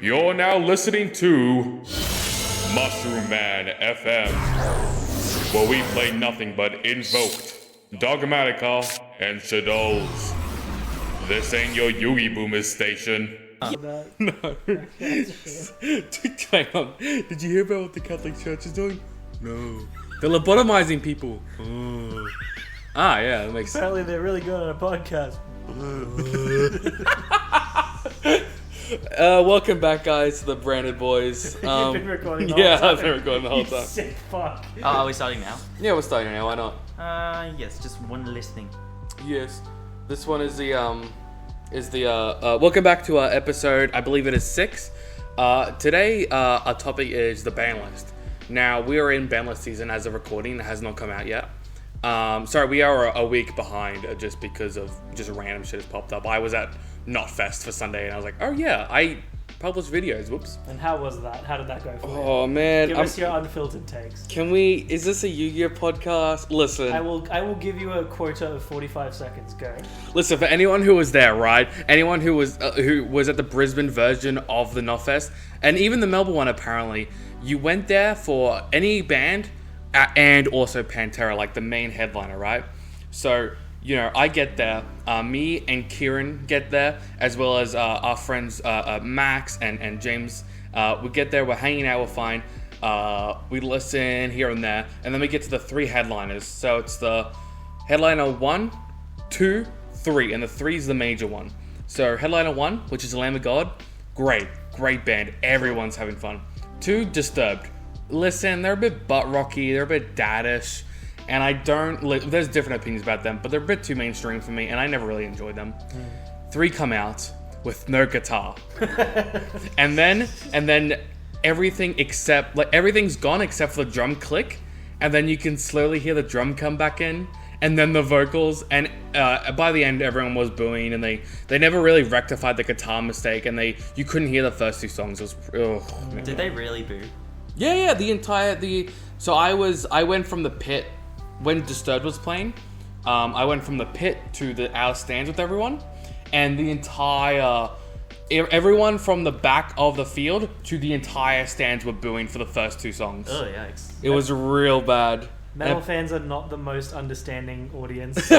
You're now listening to Mushroom Man FM, where we play nothing but Invoked, Dogmatica, and Shadows. This ain't your Yugi Boomers station. No. Hang on. Did you hear about what the Catholic Church is doing? No. They're lobotomizing people. Oh. Ah, yeah, that makes sense. Apparently they're really good on a podcast. Welcome back, guys, to the Branded Boys. You've been recording the whole Yeah, time. I've been recording the whole You time. sick fuck. Are we starting now? Yeah, we're starting now. Why not? Yes, just one listening. Yes. This one is the welcome back to our episode. I believe it is 6. Today, our topic is the ban list. Now, we are in ban list season as of recording. It has not come out yet. Sorry, we are a week behind just because of just random shit has popped up. I was at Knotfest for Sunday and I was like, oh yeah, I published videos. Whoops. And how was that? How did that go for you? Oh man. Give us your unfiltered takes. Is this a YuGiOh podcast? Listen. I will give you a quota of 45 seconds. Go. Listen, for anyone who was there, right? Anyone who was at the Brisbane version of the Knotfest, and even the Melbourne one apparently, you went there for any band and also Pantera, like the main headliner, right? So, you know, I get there, me and Kieran get there, as well as our friends Max and James. We get there, we're hanging out, we're fine. We listen here and there, and then we get to the 3 headliners. So it's the headliner 1, 2, 3, and the 3 is the major one. So headliner 1, which is Lamb of God, great band, everyone's having fun. 2, Disturbed. Listen, they're a bit butt rocky, they're a bit daddish, and I don't. There's different opinions about them, but they're a bit too mainstream for me, and I never really enjoyed them. 3 come out with no guitar, and then everything everything's gone except for the drum click, and then you can slowly hear the drum come back in, and then the vocals, and by the end everyone was booing, and they never really rectified the guitar mistake, and you couldn't hear the first 2 songs. It was Did they really boo? Yeah, so I went from the pit when Disturbed was playing. I went from the pit to the out stands with everyone, and the entire everyone from the back of the field to the entire stands were booing for the first 2 songs. Oh, yikes. It was real bad. Metal fans are not the most understanding audience.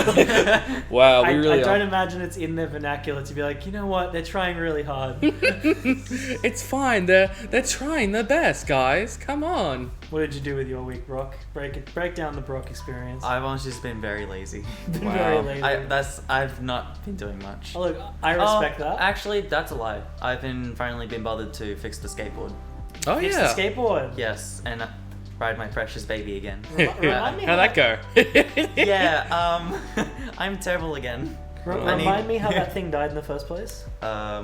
Wow, I really don't imagine it's in their vernacular to be like, you know what, they're trying really hard. It's fine. They're trying their best, guys. Come on. What did you do with your week, Brock? Break down the Brock experience. I've honestly just been very lazy. Been Wow. very lazy. I've not been doing much. Oh, look, I respect that. Actually, that's a lie. I've finally been bothered to fix the skateboard. Oh Fix yeah. the skateboard. Yes, and ride my precious baby again. Remind me How'd that go? Yeah, I'm terrible again. Remind me how that thing died in the first place. I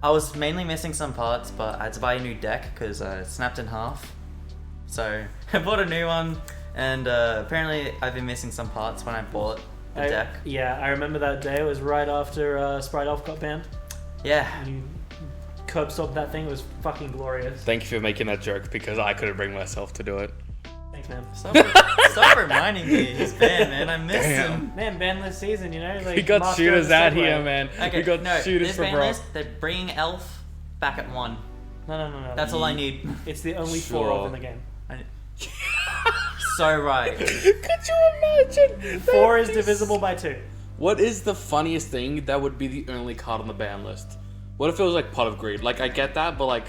was mainly missing some parts, but I had to buy a new deck because it snapped in half. So I bought a new one, and apparently I've been missing some parts when I bought the deck. Yeah, I remember that day. It was right after Sprite Elf got banned. Yeah. And you curb stomped that thing. It was fucking glorious. Thank you for making that joke because I couldn't bring myself to do it. Thanks, man. Stop reminding me. He's banned, man. I miss him. Man, ban this season, you know? Like, We got master shooters of the out Segway. here, man. Okay, We got no, shooters this for ban Brock. list, they're bringing Elf back at 1. No. That's all I need. It's the only 4 Sure. of in the game. So right. Could you imagine? 4 is divisible by 2. What is the funniest thing that would be the only card on the ban list? What if it was like Pot of Greed? Like, I get that, but like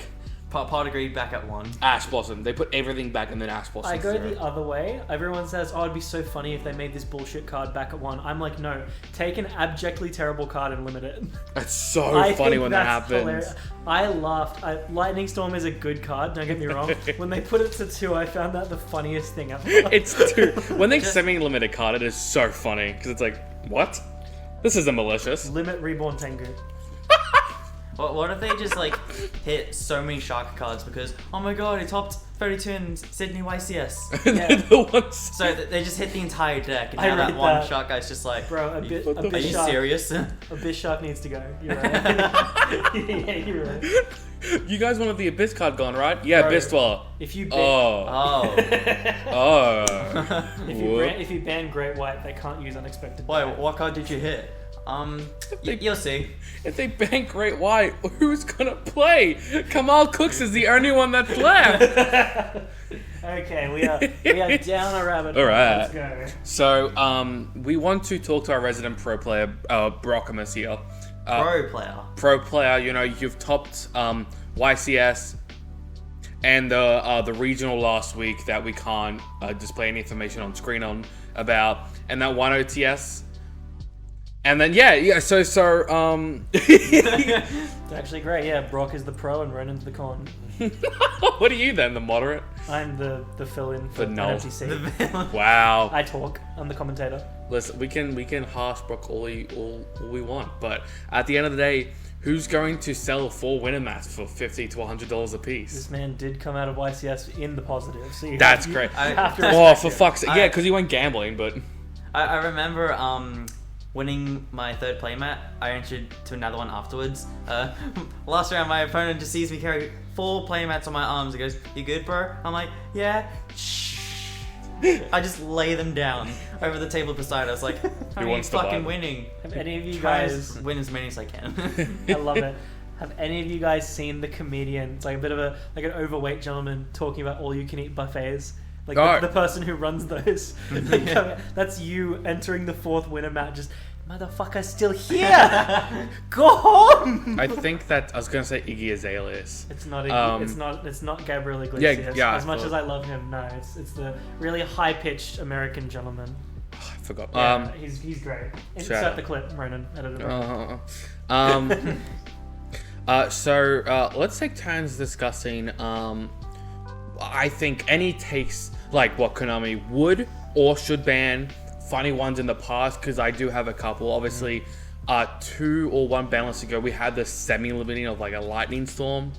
Pot agreed back at 1. Ash Blossom. They put everything back and then Ash Blossom. I go through. the other way. Everyone says, oh, it'd be so funny if they made this bullshit card back at 1. I'm like, no. Take an abjectly terrible card and limit it. It's so I funny think when that that's happens. hilarious. I laughed. Lightning Storm is a good card, don't get me wrong. When they put it to 2, I found that the funniest thing ever. It's 2. When they semi-limit a card, it is so funny because it's like, what? This isn't malicious. Limit Reborn Tengu. What if they just like hit so many shark cards because, oh my god, he topped 32 in Sydney YCS. Yeah. The ones. So they just hit the entire deck, and I now that read one that. shark guy's just like, Bro, a are you Bishark. serious? Bishark needs to go. You're right. Yeah, you're right. You guys wanted the Abyss card gone, right? Yeah, Bro. Abyss Dweller. If you ban, Oh. Oh. Oh. if you ban Great White, they can't use Unexpected. Wait, what card did you hit? You'll see. If they ban Great White, who's gonna play? Kamal Cooks is the only one that's left. Okay, we are down a rabbit hole. All right. Let's go. So, we want to talk to our resident pro player, Brockamus here. Pro player, you know, you've topped YCS and the regional last week that we can't display any information on screen on about, and that one OTS. And then so It's actually great. Yeah, Brock is the pro and Ronan's the con. what are you then, the moderate? I'm the fill-in for no. NFTC. Wow. I talk. I'm the commentator. Listen, we can harsh Brock all we want, but at the end of the day, who's going to sell 4 winner mats for $50 to $100 a piece? This man did come out of YCS in the positive. So That's great. Have to For fuck's sake. Yeah, because he went gambling, but... I remember winning my 3rd playmat. I entered to another one afterwards. Last round, my opponent just sees me carry 4 playmats on my arms. He goes, "You good, bro?" I'm like, "Yeah." I just lay them down over the table beside us, like, "How are you fucking winning?" Have any of you Try guys to win as many as I can? I love it. Have any of you guys seen the comedian? It's like a bit of an overweight gentleman talking about all-you-can-eat buffets. Like the person who runs those. That's you entering the 4th winner mat. Just, motherfucker, still here. Go home. I think that I was gonna say Iggy Azalea. It's not Iggy, it's not Gabriel Iglesias. Yeah, as much as I love him, no, it's the really high-pitched American gentleman. I forgot. Yeah, he's great. Insert the clip, Ronan. Editor. So let's take turns discussing. I think any takes like what Konami would or should ban, funny ones in the past, because I do have a couple. Obviously, 2 or 1 balance ago, we had the semi-limiting of like a lightning storm,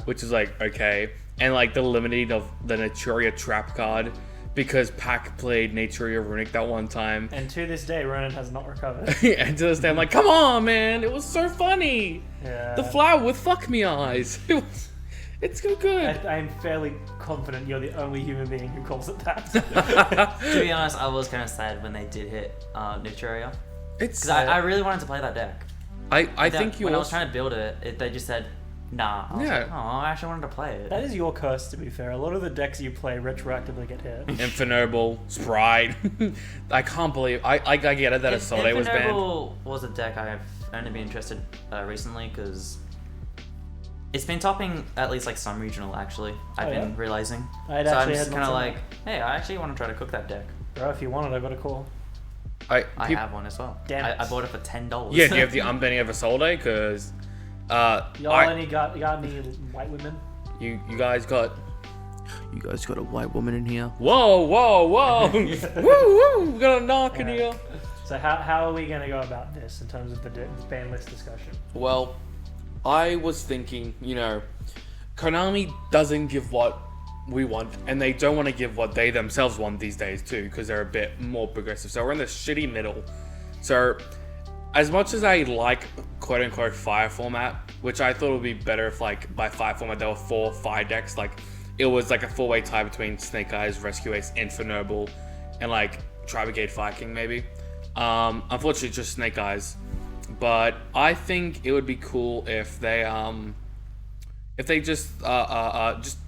which is like okay, and like the limiting of the Naturia trap card because Pac played Naturia Runic that one time. And to this day, Ronan has not recovered. And to this day, I'm like, come on, man, it was so funny. Yeah. The flower with fuck me eyes. It's so good. I'm fairly confident you're the only human being who calls it that. To be honest, I was kind of sad when they did hit Naturia. Because I really wanted to play that deck. I think you when also... I was trying to build it, they just said, nah. I was like, oh, I actually wanted to play it. That is your curse, to be fair. A lot of the decks you play retroactively get hit. Infernoble, Sprite. I can't believe... I get it that Assault was banned. Infernoble was a deck I've only been interested recently, because... it's been topping at least like some regional, actually. I've been realizing. So I'm just kind of like, hey, I actually want to try to cook that deck. Bro, if you want it, I've got a call. I have one as well. Damn it. I bought it for $10. Yeah, do you have the unbanning of Assault? Because y'all got any white women? You guys got a white woman in here. Whoa! Woo woo! We got a knock in here. So how are we gonna go about this in terms of the ban list discussion? Well, I was thinking, Konami doesn't give what we want, and they don't want to give what they themselves want these days too, because they're a bit more progressive. So we're in the shitty middle. So as much as I like quote-unquote fire format, which I thought would be better if like by fire format there were 4 fire decks, like it was like a 4-way tie between Snake Eyes, Rescue Ace, Infernoble, and like Tri-Brigade Fire King maybe. Unfortunately just Snake Eyes. But I think it would be cool if they just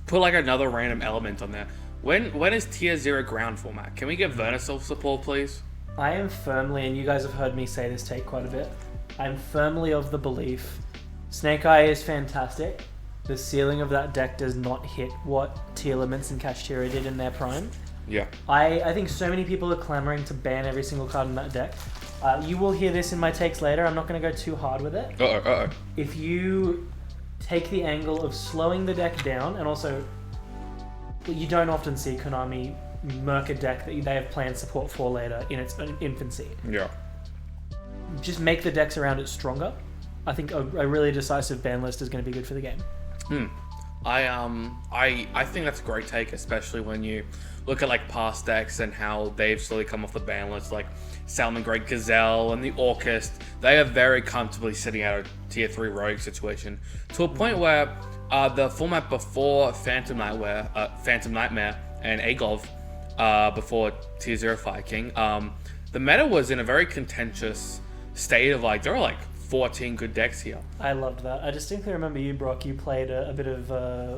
put like another random element on there. When is tier 0 ground format? Can we get Vernasil support, please? I am firmly, and you guys have heard me say this take quite a bit, I'm firmly of the belief Snake Eye is fantastic. The ceiling of that deck does not hit what Tier Limits and Kashtira did in their prime. Yeah. I think so many people are clamoring to ban every single card in that deck. You will hear this in my takes later. I'm not going to go too hard with it. Uh-oh. If you take the angle of slowing the deck down, and also, you don't often see Konami murk a deck that they have planned support for later in its infancy. Yeah. Just make the decks around it stronger. I think a really decisive ban list is going to be good for the game. I think that's a great take, especially when you look at like past decks and how they've slowly come off the ban list, like Salmon Great Gazelle and the Orchest. They are very comfortably sitting out a tier 3 rogue situation to a point where the format before Phantom Nightmare and Agov, before tier 0 Fire King, the meta was in a very contentious state of like there are like 14 good decks here. I loved that. I distinctly remember you, Brock. You played a bit of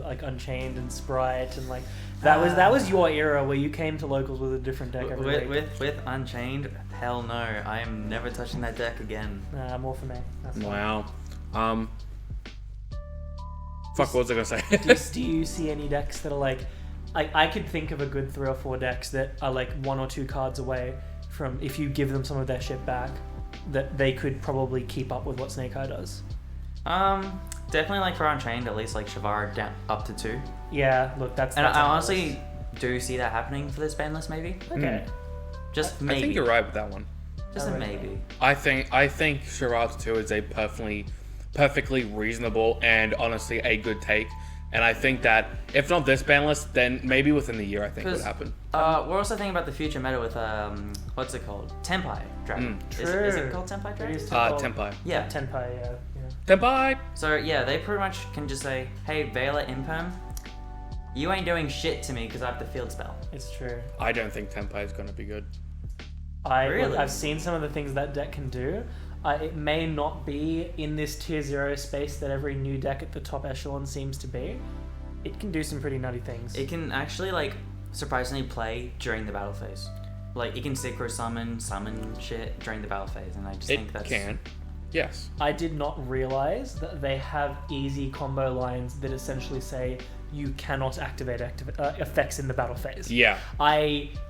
like Unchained and Sprite, and like that was your era where you came to locals with a different deck every week. With Unchained, hell no, I am never touching that deck again. Nah, more for me. That's Wow. Fuck, what was I gonna say? do you see any decks that are like I could think of a good 3 or 4 decks that are like 1 or 2 cards away from, if you give them some of their shit back, that they could probably keep up with what Snake Eye does. Definitely like for Unchained, at least like Shavara down up to 2. Yeah, look, that's I honestly do see that happening for this ban list, maybe. Okay. Just maybe. I think you're right with that one. Just a maybe. I think Shavara 2 is a perfectly reasonable and honestly a good take. And I think that if not this ban list, then maybe within the year, I think it would happen. We're also thinking about the future meta with what's it called? Tenpai Dragon. Is it called Tenpai Dragon? Tenpai. Yeah. Tenpai, yeah. Tenpai! So yeah, they pretty much can just say, hey, Vela Imperm, you ain't doing shit to me because I have the field spell. It's true. I don't think Tenpai is going to be good. Really? I've seen some of the things that deck can do. It may not be in this tier 0 space that every new deck at the top echelon seems to be. It can do some pretty nutty things. It can actually like surprisingly play during the battle phase. Like it can synchro summon shit during the battle phase, and I just think that's... It can. Yes. I did not realize that they have easy combo lines that essentially say you cannot activate effects in the battle phase. Yeah.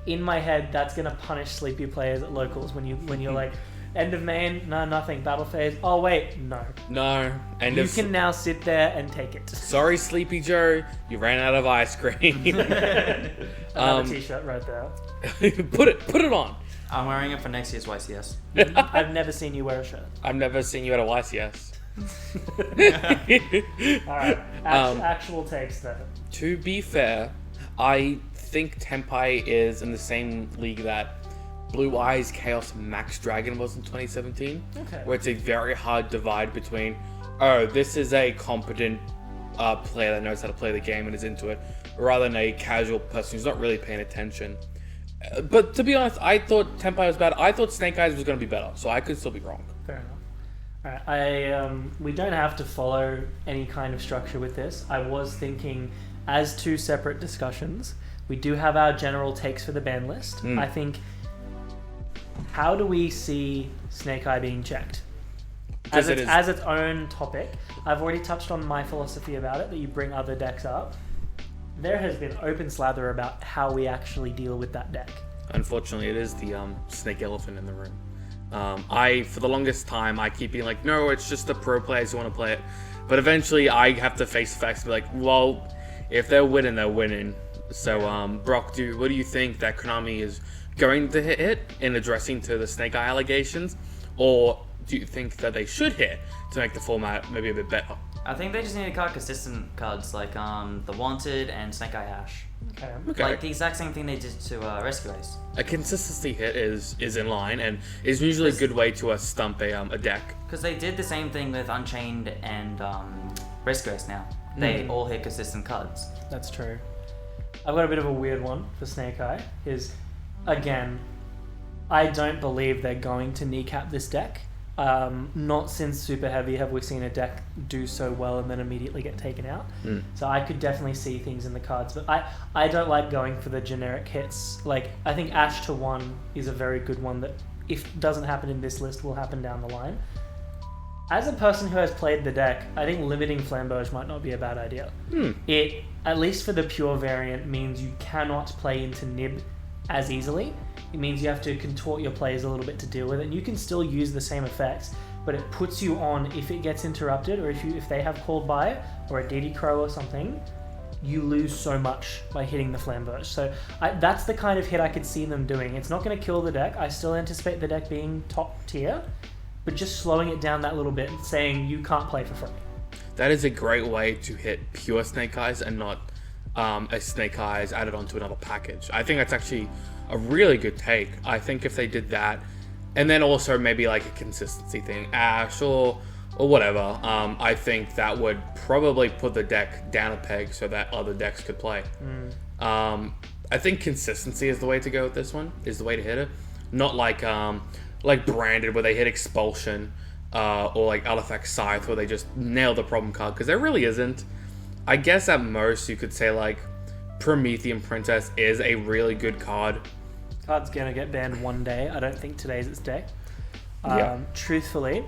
In my head, that's gonna punish sleepy players at locals when you're like, end of main, no, nothing. Battle phase, oh wait, no. No. You can now sit there and take it. Sorry, Sleepy Joe, you ran out of ice cream. Another t-shirt right there. Put it on. I'm wearing it for next year's YCS. I've never seen you wear a shirt. I've never seen you at a YCS. Alright, actual takes though. To be fair, I think Tenpai is in the same league that Blue Eyes Chaos Max Dragon was in 2017. Okay. Where it's a very hard divide between, oh, this is a competent player that knows how to play the game and is into it, rather than a casual person who's not really paying attention. But to be honest, I thought Tenpai was bad. I thought Snake Eyes was going to be better, so I could still be wrong. Fair enough. Alright, we don't have to follow any kind of structure with this. I was thinking, as 2 separate discussions, we do have our general takes for the ban list. I think, how do we see Snake Eye being checked? As its own topic. I've already touched on my philosophy about it, that you bring other decks up. There has been open slather about how we actually deal with that deck. Unfortunately, it is the snake elephant in the room. For the longest time, I keep being like, no, it's just the pro players who want to play it. But eventually, I have to face the facts and be like, well, if they're winning, they're winning. So, Brock, what do you think that Konami is going to hit in addressing to the Snake Eye allegations? Or do you think that they should hit to make the format maybe a bit better? I think they just need to card consistent cards like the Wanted and Snake Eye Ash. Okay. Like the exact same thing they did to Rescue Ace. A consistency hit is in line and is usually a good way to stump a deck. Because they did the same thing with Unchained and Rescue Ace now. They all hit consistent cards. That's true. I've got a bit of a weird one for Snake Eye. Again, I don't believe they're going to kneecap this deck. Not since Super Heavy have we seen a deck do so well and then immediately get taken out. So I could definitely see things in the cards, but I don't like going for the generic hits. Like, I think Ash to 1 is a very good one that, if it doesn't happen in this list, will happen down the line. As a person who has played the deck, I think limiting Flamberge might not be a bad idea. It, at least for the pure variant, means you cannot play into Nib as easily. It means you have to contort your plays a little bit to deal with it, and you can still use the same effects, but it puts you on if it gets interrupted, or if they have called by it, or a DD Crow or something, you lose so much by hitting the Flamberge. So that's the kind of hit I could see them doing. It's not going to kill the deck. I still anticipate the deck being top tier, but just slowing it down that little bit, saying you can't play for free. That is a great way to hit pure Snake Eyes and not a Snake Eyes added onto another package. I think that's actually a really good take. I think if they did that, and then also maybe like a consistency thing, Ash or whatever, I think that would probably put the deck down a peg so that other decks could play. I think consistency is the way to go with this one, is the way to hit it. Not like like branded where they hit expulsion, or like artifact scythe where they just nail the problem card, because there really isn't. I guess at most you could say like Promethean Princess is a really good card. Card's gonna get banned one day. I don't think today's its day. Truthfully,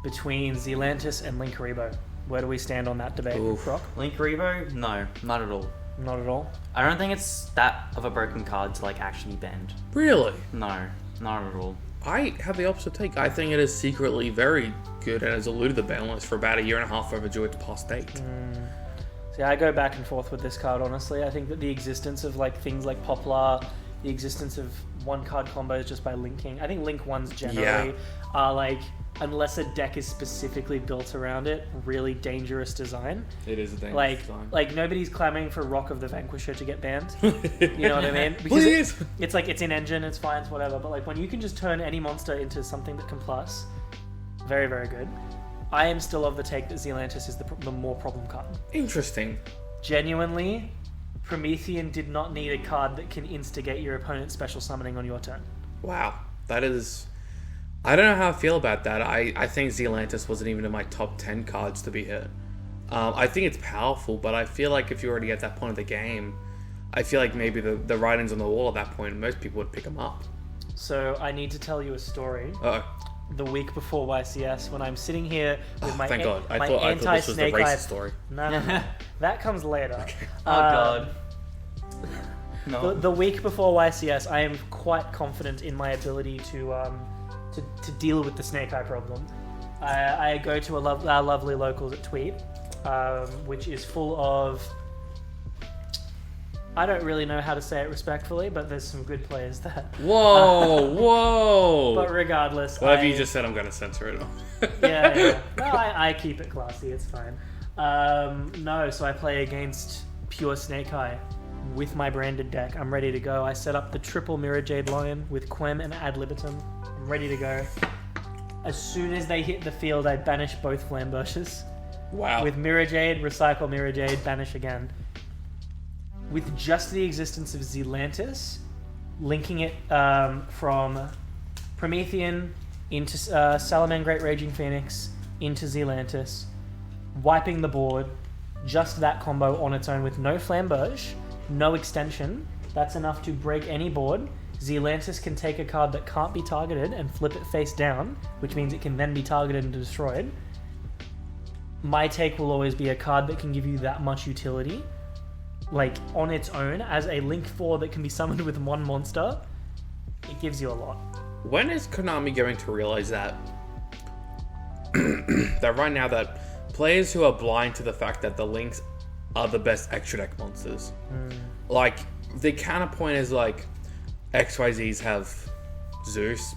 between Zealantis and Linkuriboh, where do we stand on that debate, Brock? Linkuriboh? No, not at all. Not at all. I don't think it's that of a broken card to like actually bend. Really? No, not at all. I have the opposite take. I think it is secretly very good and has eluded the ban list for about a year and a half overdue its past date. See, I go back and forth with this card, honestly. I think that the existence of like things like Poplar, the existence of one card combos just by linking. I think link ones generally are like, unless a deck is specifically built around it, really dangerous design. It is a dangerous design. Like nobody's clamoring for Rock of the Vanquisher to get banned. You know what I mean? Because Please! It's like, it's in engine, it's fine, it's whatever. But like when you can just turn any monster into something that can plus, very, very good. I am still of the take that Zealantis is the more problem card. Interesting. Genuinely, Promethean did not need a card that can instigate your opponent's special summoning on your turn. Wow. That is... I don't know how I feel about that. I think Zealantis wasn't even in my top 10 cards to be hit. I think it's powerful, but I feel like if you're already at that point of the game, I feel like maybe the writing's on the wall at that point, most people would pick them up. So I need to tell you a story. Uh-oh. The week before YCS, when I'm sitting here with my thank God. I my thought this was the anti-snake racist eye... story. No. That comes later. Okay. Oh god. No. The week before YCS, I am quite confident in my ability to deal with the snake eye problem. I go to our lovely locals at Tweed, which is full of... I don't really know how to say it respectfully, but there's some good players there. Whoa! But regardless, Whatever you just said, I'm going to censor it. yeah. No, I keep it classy. It's fine. No, so I play against pure Snake Eye with my branded deck. I'm ready to go. I set up the triple Mirror Jade Lion with Quem and Ad Libitum. I'm ready to go. As soon as they hit the field, I banish both Flamberges. Wow. With Mirror Jade, recycle Mirror Jade, banish again. With just the existence of Zealantis, linking it from Promethean into Salaman Great Raging Phoenix into Zealantis, wiping the board, just that combo on its own with no Flamberge, no extension, that's enough to break any board. Zealantis can take a card that can't be targeted and flip it face down, which means it can then be targeted and destroyed. My take will always be a card that can give you that much utility, like on its own, as a Link 4 that can be summoned with one monster. It gives you a lot. When is Konami going to realize that that right now that players who are blind to the fact that the Links are the best extra deck monsters, like the counterpoint is like XYZs have Zeus,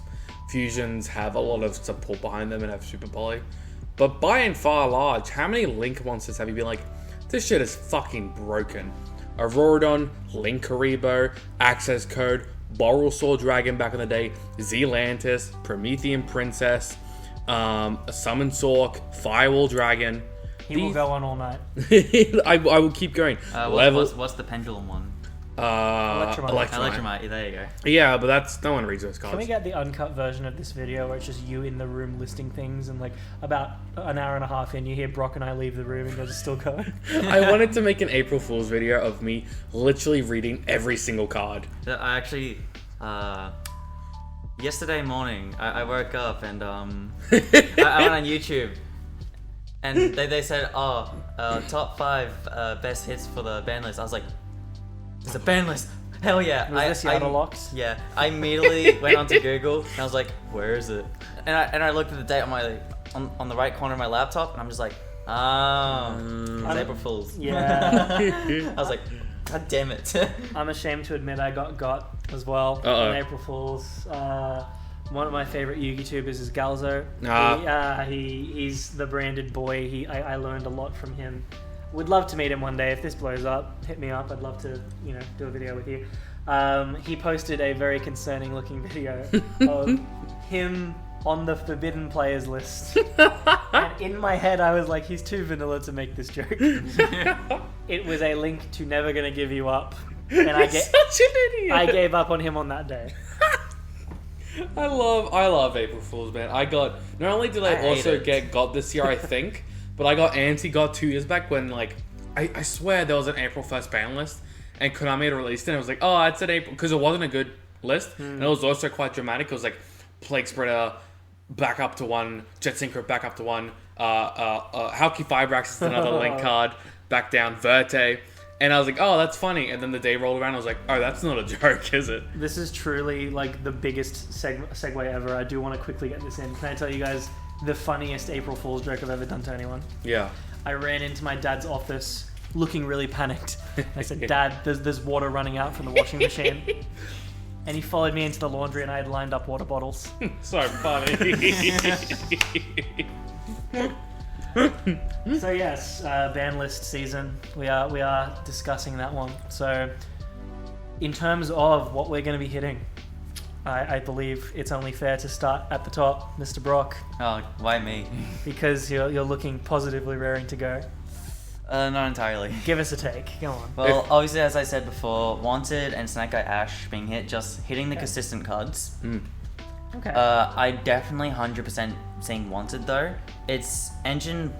Fusions have a lot of support behind them and have Super Poly, but by and far large, how many Link monsters have you been like, this shit is fucking broken? Auroradon, Linkuriboh, Access Code, Borrelsaw Dragon back in the day, Zealantis, Promethean Princess, Summon Sork, Firewall Dragon. He will go on all night. I will keep going. What's the pendulum one? Electromite. Yeah, there you go. Yeah, but that's no one reads those cards. Can we get the uncut version of this video where it's just you in the room listing things, and like about an hour and a half in, you hear Brock and I leave the room and you're just still going? I wanted to make an April Fool's video of me literally reading every single card. I actually, yesterday morning, I woke up and I went on YouTube, and they said, top 5 best hits for the ban list. I was like, there's a ban list. Hell yeah. Was this Seattle Locks? Yeah. I immediately went onto Google and I was like, where is it? And I looked at the date on my on the right corner of my laptop, and I'm just like, it's April Fool's. Yeah. I was like, god damn it. I'm ashamed to admit I got as well on April Fool's. One of my favorite YuGiTubers is Galzo. He's the branded boy. I learned a lot from him. Would love to meet him one day. If this blows up, hit me up. I'd love to, do a video with you. He posted a very concerning looking video of him on the forbidden players list. And in my head, I was like, he's too vanilla to make this joke. It was a link to Never Gonna Give You Up. And Such an idiot. I gave up on him on that day. I love April Fools, man. I got, not only did I also get got this year, I think, but I got anti-got 2 years back when, like, I swear there was an April 1st ban list, and Konami had released it, and it was like, oh, it's an April, because it wasn't a good list, and it was also quite dramatic. It was like, Plague Spreader back up to 1, Jet Synchro back up to 1, Halki Fibrax is another link card, back down, Verte. And I was like, oh, that's funny. And then the day rolled around, I was like, oh, that's not a joke, is it? This is truly like the biggest segue ever. I do want to quickly get this in. Can I tell you guys the funniest April Fool's joke I've ever done to anyone? Yeah. I ran into my dad's office looking really panicked. I said, Dad, there's water running out from the washing machine. And he followed me into the laundry and I had lined up water bottles. So funny. So yes, ban list season. We are discussing that one. So in terms of what we're going to be hitting, I believe it's only fair to start at the top, Mr. Brock. Oh, why me? Because you're looking positively raring to go. Not entirely. Give us a take. Go on. Well, obviously, as I said before, Wanted and Snake Eye Ash being hit, just hitting the consistent cards. Okay. I definitely 100% seeing Wanted though. It's engine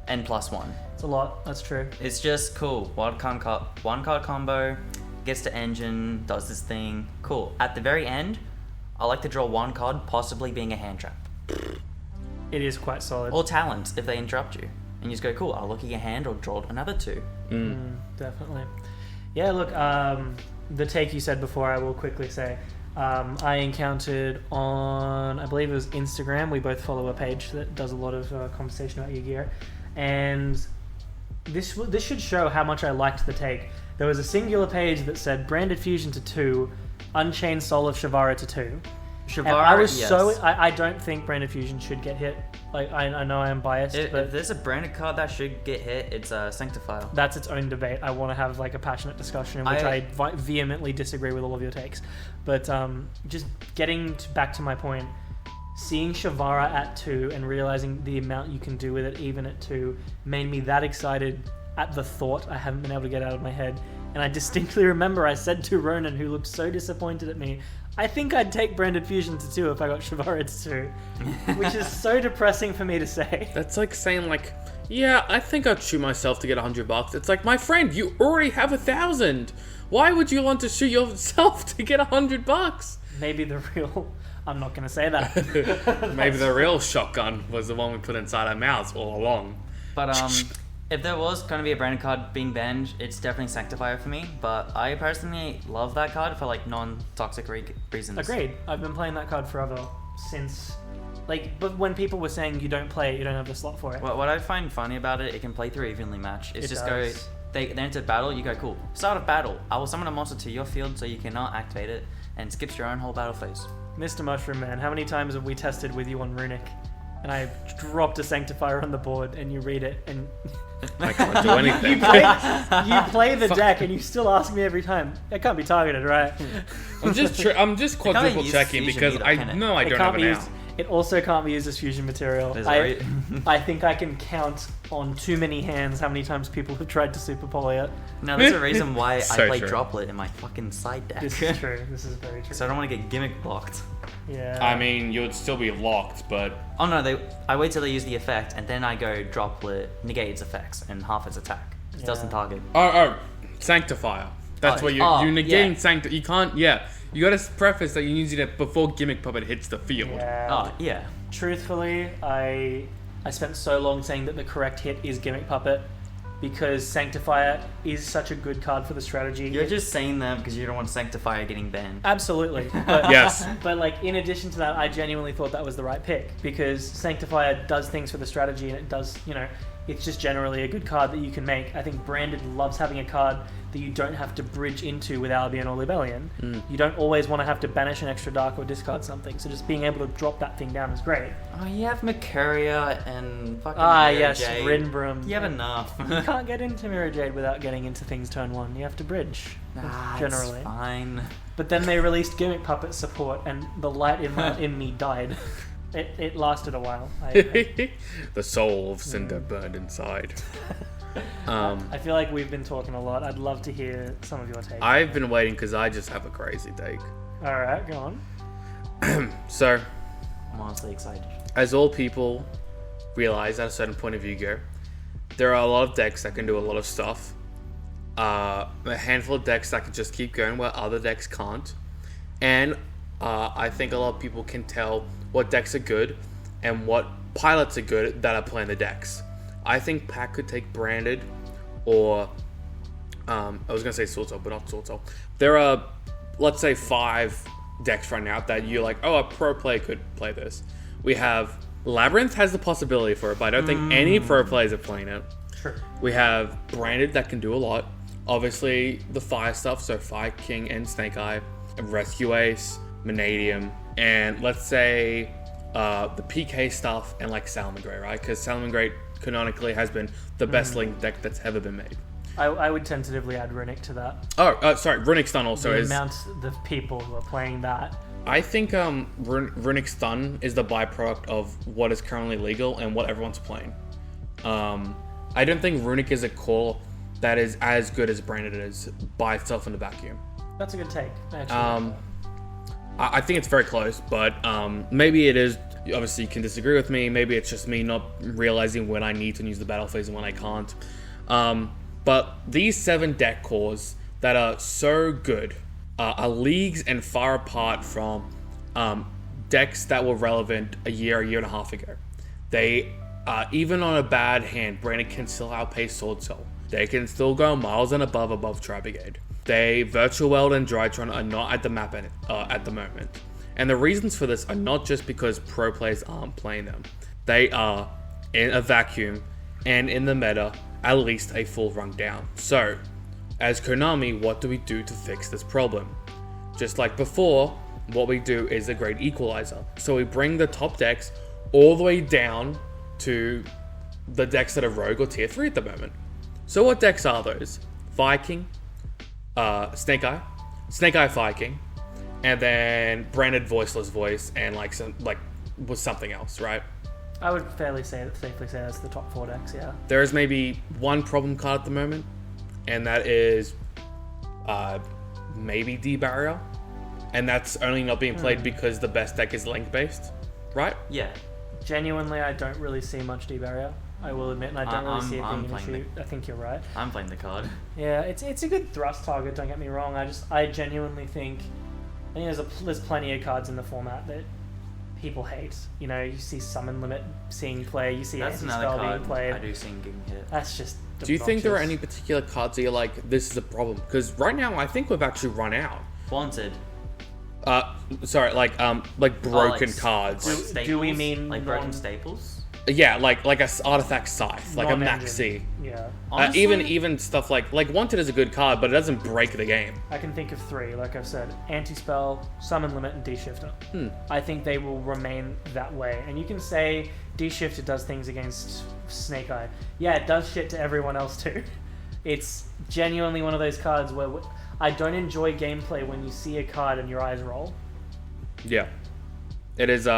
and +1. It's a lot. That's true. It's just cool. One card combo, gets to engine, does this thing. Cool. At the very end, I like to draw 1 card, possibly being a hand trap. It is quite solid. Or talent if they interrupt you. And you just go, cool, I'll look at your hand or draw another 2. Definitely. Yeah, look, the take you said before, I will quickly say. I encountered on, I believe it was Instagram. We both follow a page that does a lot of conversation about YuGiOh, and this should show how much I liked the take. There was a singular page that said Branded Fusion to 2, Unchained Soul of Shavara to 2. Shavara, I don't think Branded Fusion should get hit. Like I know I am biased, but if there's a branded card that should get hit, it's Sanctifier. That's its own debate. I want to have like a passionate discussion in which I vehemently disagree with all of your takes. But just getting back to my point, seeing Shavara at 2 and realizing the amount you can do with it even at 2 made me that excited at the thought. I haven't been able to get out of my head. And I distinctly remember I said to Ronan, who looked so disappointed at me, I think I'd take Branded Fusion to 2 if I got Shavara to 2. Which is so depressing for me to say. That's like saying, like, yeah, I think I'd shoot myself to get $100. It's like, my friend, you already have 1,000. Why would you want to shoot yourself to get $100? Maybe the real... I'm not going to say that. Maybe the real shotgun was the one we put inside our mouths all along. But if there was going to be a branded card being banned, it's definitely Sanctifier for me. But I personally love that card for like non-toxic reasons. Agreed. I've been playing that card forever since... but when people were saying you don't play it, you don't have the slot for it. Well, what I find funny about it, it can play through evenly match. It's just go... They enter battle, you go, cool. Start of battle. I will summon a monster to your field so you cannot activate it, and skips your own whole battle phase. Mr. Mushroom Man, how many times have we tested with you on Runic? And I dropped a Sanctifier on the board, and you read it, and... I can't do anything. you play the deck, and you still ask me every time. It can't be targeted, right? I'm just quadruple checking because I know I don't have it now. It also can't be used as fusion material. I think I can count on too many hands how many times people have tried to super poly it. Now, there's a reason why So I play true. Droplet in my fucking side deck. This is true. This is very true. So I don't want to get gimmick blocked. Yeah. I mean, you'd still be locked, but... Oh no, I wait till they use the effect, and then I go Droplet, negate its effects, and half its attack. It doesn't target. Oh, Sanctifier. That's what you're negating Sanctifier. You can't, You gotta preface that you use it before Gimmick Puppet hits the field. Yeah. Oh, yeah. Truthfully, I spent so long saying that the correct hit is Gimmick Puppet because Sanctifier is such a good card for the strategy. You're just saying that because you don't want Sanctifier getting banned. Absolutely. But, Yes. But like in addition to that, I genuinely thought that was the right pick because Sanctifier does things for the strategy and it does, it's just generally a good card that you can make. I think Branded loves having a card that you don't have to bridge into with Albion or Libellion. You don't always want to have to banish an extra dark or discard something, so just being able to drop that thing down is great. Oh, you have Mercuria and fucking yes, Jade. Rinbrum. You have enough. You can't get into Mirror Jade without getting into things turn 1. You have to bridge, generally. It's fine. But then they released Gimmick Puppet support and the light in me died. It lasted a while. The soul of Cinder burned inside. I feel like we've been talking a lot. I'd love to hear some of your takes. I've been waiting because I just have a crazy take. Alright, go on. So, I'm honestly excited. as all people realize at a certain point of Yu-Gi-Oh, there are a lot of decks that can do a lot of stuff. A handful of decks that can just keep going where other decks can't. And I think a lot of people can tell what decks are good and what pilots are good that are playing the decks. I think Pack could take Branded or... I was going to say Sulto, but not Sulto. There are, let's say, 5 decks right now that you're like, oh, a pro player could play this. We have... Labyrinth has the possibility for it, but I don't think any pro players are playing it. Sure. We have Branded that can do a lot. Obviously, the fire stuff, so Fire King and Snake Eye, Rescue Ace, Vanadium, and let's say the PK stuff and like Salamangreat, right? Because Salamangreat canonically has been the best Link deck that's ever been made. I would tentatively add Runic to that. Oh, sorry, Runic Stun also is... The amount of people who are playing that. I think Runic Stun is the byproduct of what is currently legal and what everyone's playing. I don't think Runic is a core that is as good as Branded is by itself in the vacuum. That's a good take, actually. I think it's very close, but maybe it is. Obviously, you can disagree with me. Maybe it's just me not realizing when I need to use the battle phase and when I can't. But these 7 deck cores that are so good are leagues and far apart from decks that were relevant a year and a half ago. They, even on a bad hand, Brandon can still outpace Sword Soul. They can still go miles and above Tri-Brigade. Virtual World and Drytron are not at the map at the moment. And the reasons for this are not just because pro players aren't playing them. They are, in a vacuum, and in the meta, at least a full run down. So, as Konami, what do we do to fix this problem? Just like before, what we do is a great equalizer. So we bring the top decks all the way down to the decks that are Rogue or Tier 3 at the moment. So what decks are those? Viking, Snake Eye, Viking, and then Branded Voiceless Voice, and was something else, right? I would safely say that's the top 4 decks, yeah. There is maybe one problem card at the moment, and that is maybe D-Barrier, and that's only not being played because the best deck is Link-based, right? Yeah. Genuinely, I don't really see much D-Barrier. I will admit, and I don't really see it being an issue. I think you're right. I'm playing the card. Yeah, it's a good thrust target, don't get me wrong. I genuinely think there's plenty of cards in the format that people hate. You know, you see Summon Limit seeing play, you see Anti-Spell being played. I do see getting hit. That's just obnoxious. Do you think there are any particular cards that you're like, this is a problem? Because right now, I think we've actually run out. Wanted. Sorry, broken cards. Do we mean like broken staples? Yeah, like a artifact scythe, like a maxi. Yeah. Honestly, even stuff like Wanted is a good card, but it doesn't break the game. I can think of 3, like I've said: Anti-Spell, Summon Limit, and D-Shifter. I think they will remain that way. And you can say D-Shifter does things against Snake Eye. Yeah, it does shit to everyone else too. It's genuinely one of those cards where I don't enjoy gameplay when you see a card and your eyes roll. Yeah, it is.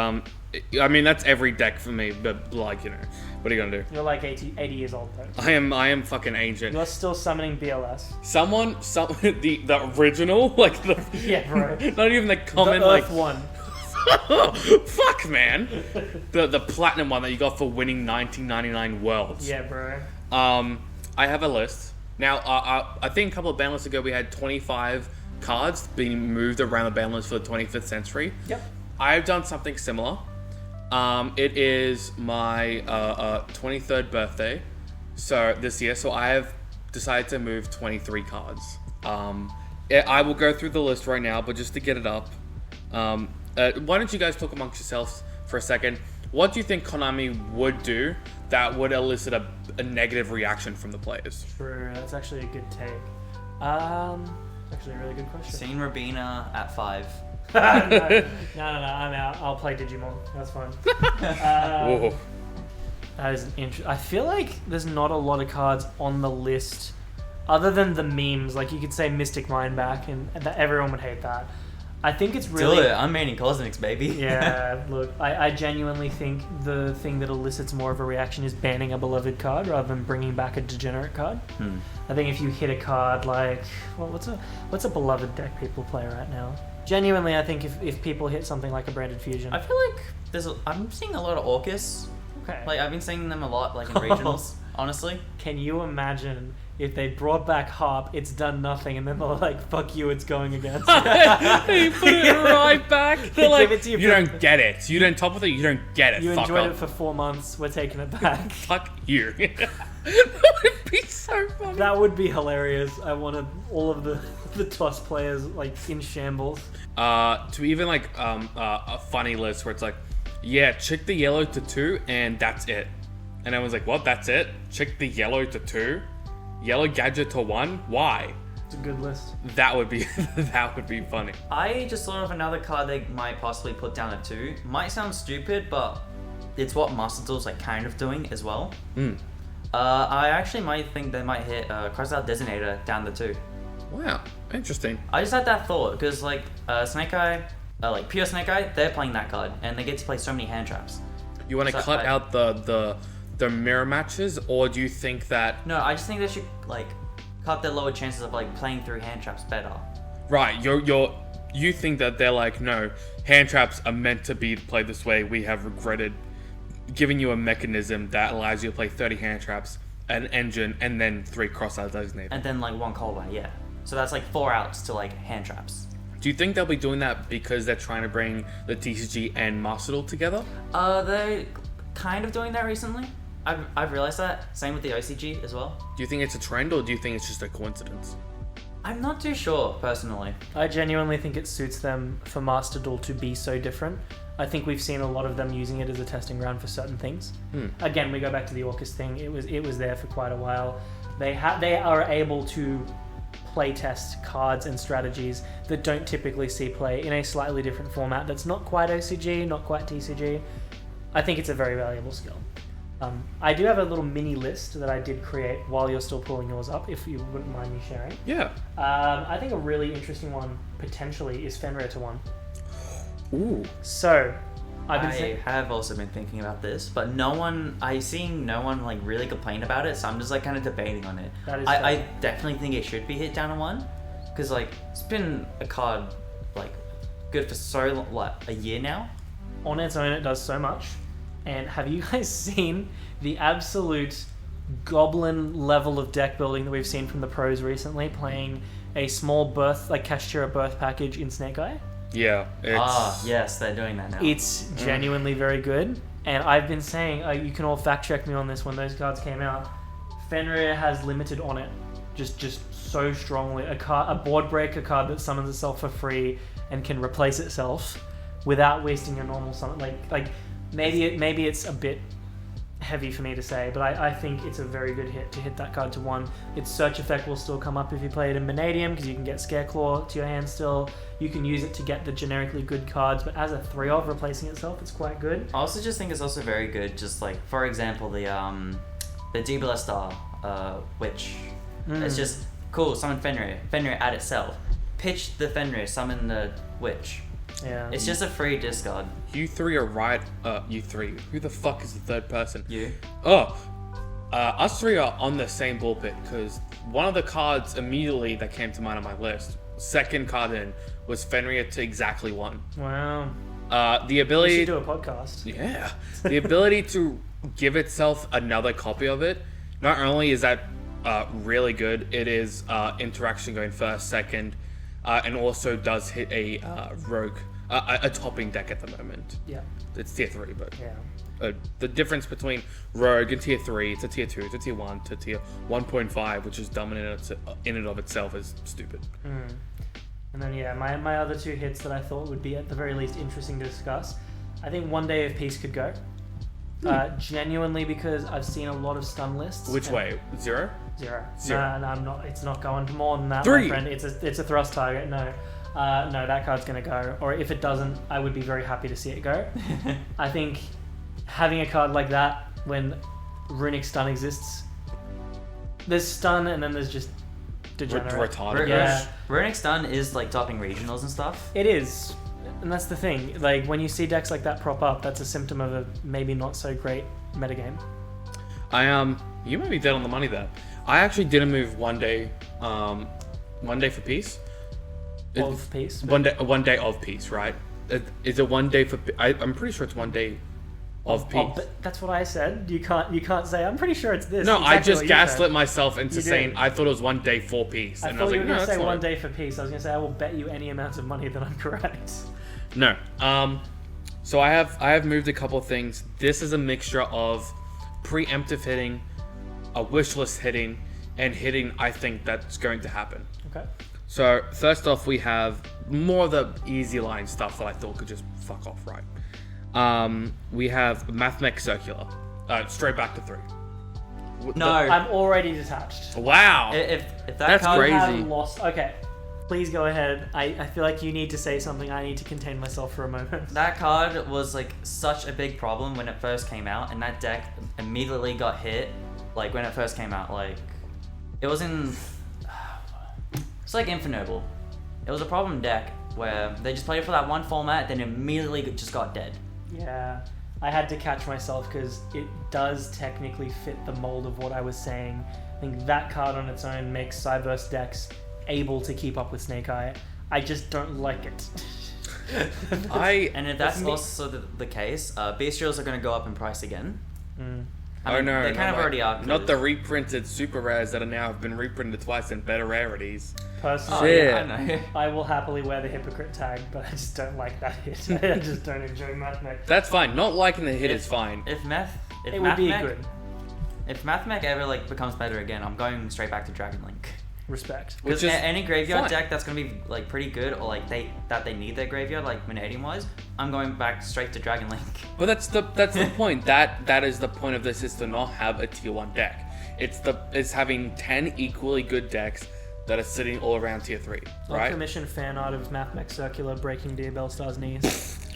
I mean, that's every deck for me, but what are you gonna do? You're like 80 years old though. I am fucking ancient. You're still summoning BLS. Someone, the original, yeah, bro. Not even the common, the Earth one. Fuck, man. The platinum one that you got for winning 1999 Worlds. Yeah, bro. I have a list now. I think a couple of ban lists ago we had 25 cards being moved around the ban list for the 25th century. Yep. I've done something similar. It is my 23rd birthday, so this year. So I have decided to move 23 cards. I will go through the list right now, but just to get it up, why don't you guys talk amongst yourselves for a second? What do you think Konami would do that would elicit a negative reaction from the players? True, that's actually a good take. Actually a really good question. Seen Rabina at 5. No, I'm out. I'll play Digimon. That's fine. Whoa. That is I feel like there's not a lot of cards on the list other than the memes. Like you could say Mystic Mind back, and that everyone would hate that. I think it's really... Do it. I'm maining Cosmics, baby. Yeah, look, I genuinely think the thing that elicits more of a reaction is banning a beloved card rather than bringing back a degenerate card. Hmm. I think if you hit a card like... Well, what's a beloved deck people play right now? Genuinely, I think if people hit something like a branded fusion, I feel like I'm seeing a lot of Orcus. okay. Like I've been seeing them a lot, like in regionals. Honestly, Can you imagine if they brought back Harp, it's done nothing, and then they're like, "Fuck you, it's going against." They put it right back. They're like, Give it to you you. don't get it. You don't top of it. You don't get it. You Fuck enjoyed up. it for 4 months. We're taking it back. Fuck you. That would be so funny. That would be hilarious. I wanted all of the TOS players like in shambles. To even like a funny list where it's like, yeah, check the yellow to 2 and that's it. And everyone's like, what? That's it? Check the yellow to 2, yellow gadget to 1. Why? It's a good list. That would be funny. I just thought of another card they might possibly put down at 2. Might sound stupid, but it's what Master Duel's like kind of doing as well. I actually might think they might hit Crossout Designator down the 2. Wow, interesting. I just had that thought because like Snake Eye, like pure Snake Eye, they're playing that card and they get to play so many hand traps. You want to cut out the mirror matches, or do you think that No, I just think they should like cut their lower chances of like playing through hand traps better. right? You think that they're like, no, hand traps are meant to be played this way. We have regretted giving you a mechanism that allows you to play 30 hand traps, an engine, and then 3 cross-out designated. And then like 1 cold one, yeah. So that's like 4 outs to like hand traps. Do you think they'll be doing that because they're trying to bring the TCG and Master Duel together? They're kind of doing that recently. I've realized that. Same with the OCG as well. Do you think it's a trend, or do you think it's just a coincidence? I'm not too sure, personally. I genuinely think it suits them for Master Duel to be so different. I think we've seen a lot of them using it as a testing ground for certain things. Again, we go back to the Orcus thing. It was there for quite a while. They are able to play test cards and strategies that don't typically see play in a slightly different format that's not quite OCG, not quite TCG. I think it's a very valuable skill. I do have a little mini list that I did create while you're still pulling yours up, if you wouldn't mind me sharing. Yeah. I think a really interesting one, potentially, is Fenrir to 1. Ooh. So, I have also been thinking about this, but I've seen no one like really complain about it, so I'm just like kind of debating on it. That is I fair. definitely think it should be hit down to 1, because like it's been a card like good for like a year now. On its own, it does so much. And have you guys seen the absolute goblin level of deck building that we've seen from the pros recently, playing a small birth, like Kashtira birth package in Snake Eye? Yeah. Yes, they're doing that now. It's genuinely very good. And I've been saying, you can all fact check me on this when those cards came out. Fenrir has limited on it, just so strongly. A board breaker card that summons itself for free and can replace itself without wasting a normal summon. Like maybe it's a bit heavy for me to say, but I think it's a very good hit to hit that card to 1. Its search effect will still come up if you play it in Vanadium, because you can get Scareclaw to your hand still. You can use it to get the generically good cards, but as a 3-of replacing itself, it's quite good. I also just think it's also very good, just like, for example, the Deeble Star Witch. It's just cool, summon Fenrir add itself. Pitch the Fenrir, summon the Witch. Yeah. It's just a free discard. You 3 are right. You 3. Who the fuck is the third person? You. Us 3 are on the same ball pit, because one of the cards immediately that came to mind on my list, second card in, was Fenrir to exactly 1. Wow. The We ability... should do a podcast. Yeah. The ability to give itself another copy of it, not only is that really good, it is interaction going first, second, and also does hit a rogue, a topping deck at the moment. Yeah. It's tier 3, but Yeah. the difference between rogue and tier 3 to tier 2 to tier 1 to tier 1.5, which is dominant in and of itself, is stupid. And then my other 2 hits that I thought would be at the very least interesting to discuss. I think One Day of Peace could go. Genuinely, because I've seen a lot of stun lists. Which way? 0? 0. Zero. No, I'm not. It's not going to more than that, 3. my friend. It's a thrust target. No, that card's gonna go. Or if it doesn't, I would be very happy to see it go. I think having a card like that when Runic Stun exists, there's stun and then there's just degenerate. Retarded. Yeah. Runic Stun is like topping regionals and stuff. It is. And that's the thing. Like, when you see decks like that prop up, that's a symptom of a maybe not so great metagame. You might be dead on the money there. I actually didn't move One Day for Peace. of peace. One day of peace, right? Is it 1 day for? I'm pretty sure it's 1 day of peace. But that's what I said. You can't say. I'm pretty sure it's this. No, exactly I just what you gaslit said. mying into saying I thought it was 1 day for peace, I and I thought was you like, were no, going to that's say not 1 it. day for peace. I was going to say I will bet you any amount of money that I'm correct. No. So I have moved a couple of things. This is a mixture of preemptive hitting, a wish list hitting, and hitting I think that's going to happen. Okay. So first off, we have more of the easy line stuff that I thought could just fuck off, right? We have Mathmech Circular, straight back to 3. No. I'm already detached. Wow. If that That's card crazy. I have lost. Okay. Please go ahead. I feel like you need to say something. I need to contain myself for a moment. That card was like such a big problem when it first came out, and that deck immediately got hit. Like when it first came out, like it was in. It's like Infinable. It was a problem deck where they just played it for that one format, then immediately just got dead. Yeah. I had to catch myself because it does technically fit the mold of what I was saying. I think that card on its own makes Cyberse decks able to keep up with Snake Eye. I just don't like it. And if that's also the case, Bestials are going to go up in price again. I mean, they kind of already are. Not the reprinted super rares that are now have been reprinted twice in better rarities. Personally, Shit. I know. I will happily wear the hypocrite tag, but I just don't like that hit. I just don't enjoy Mathmech. That's fine. Not liking the hit is fine. It would be good. If Mathmech ever like becomes better again, I'm going straight back to Dragon Link. Respect. Which Because is any graveyard fine. deck that's gonna be like pretty good, or like they need their graveyard, like Manadium wise, I'm going back straight to Dragon Link. But that's the point. That is the point of this, is to not have a tier 1 deck. It's having 10 equally good decks that are sitting all around tier 3, I'll right? commission fan art of Mathmech Circular breaking Dear Bellstar's knees.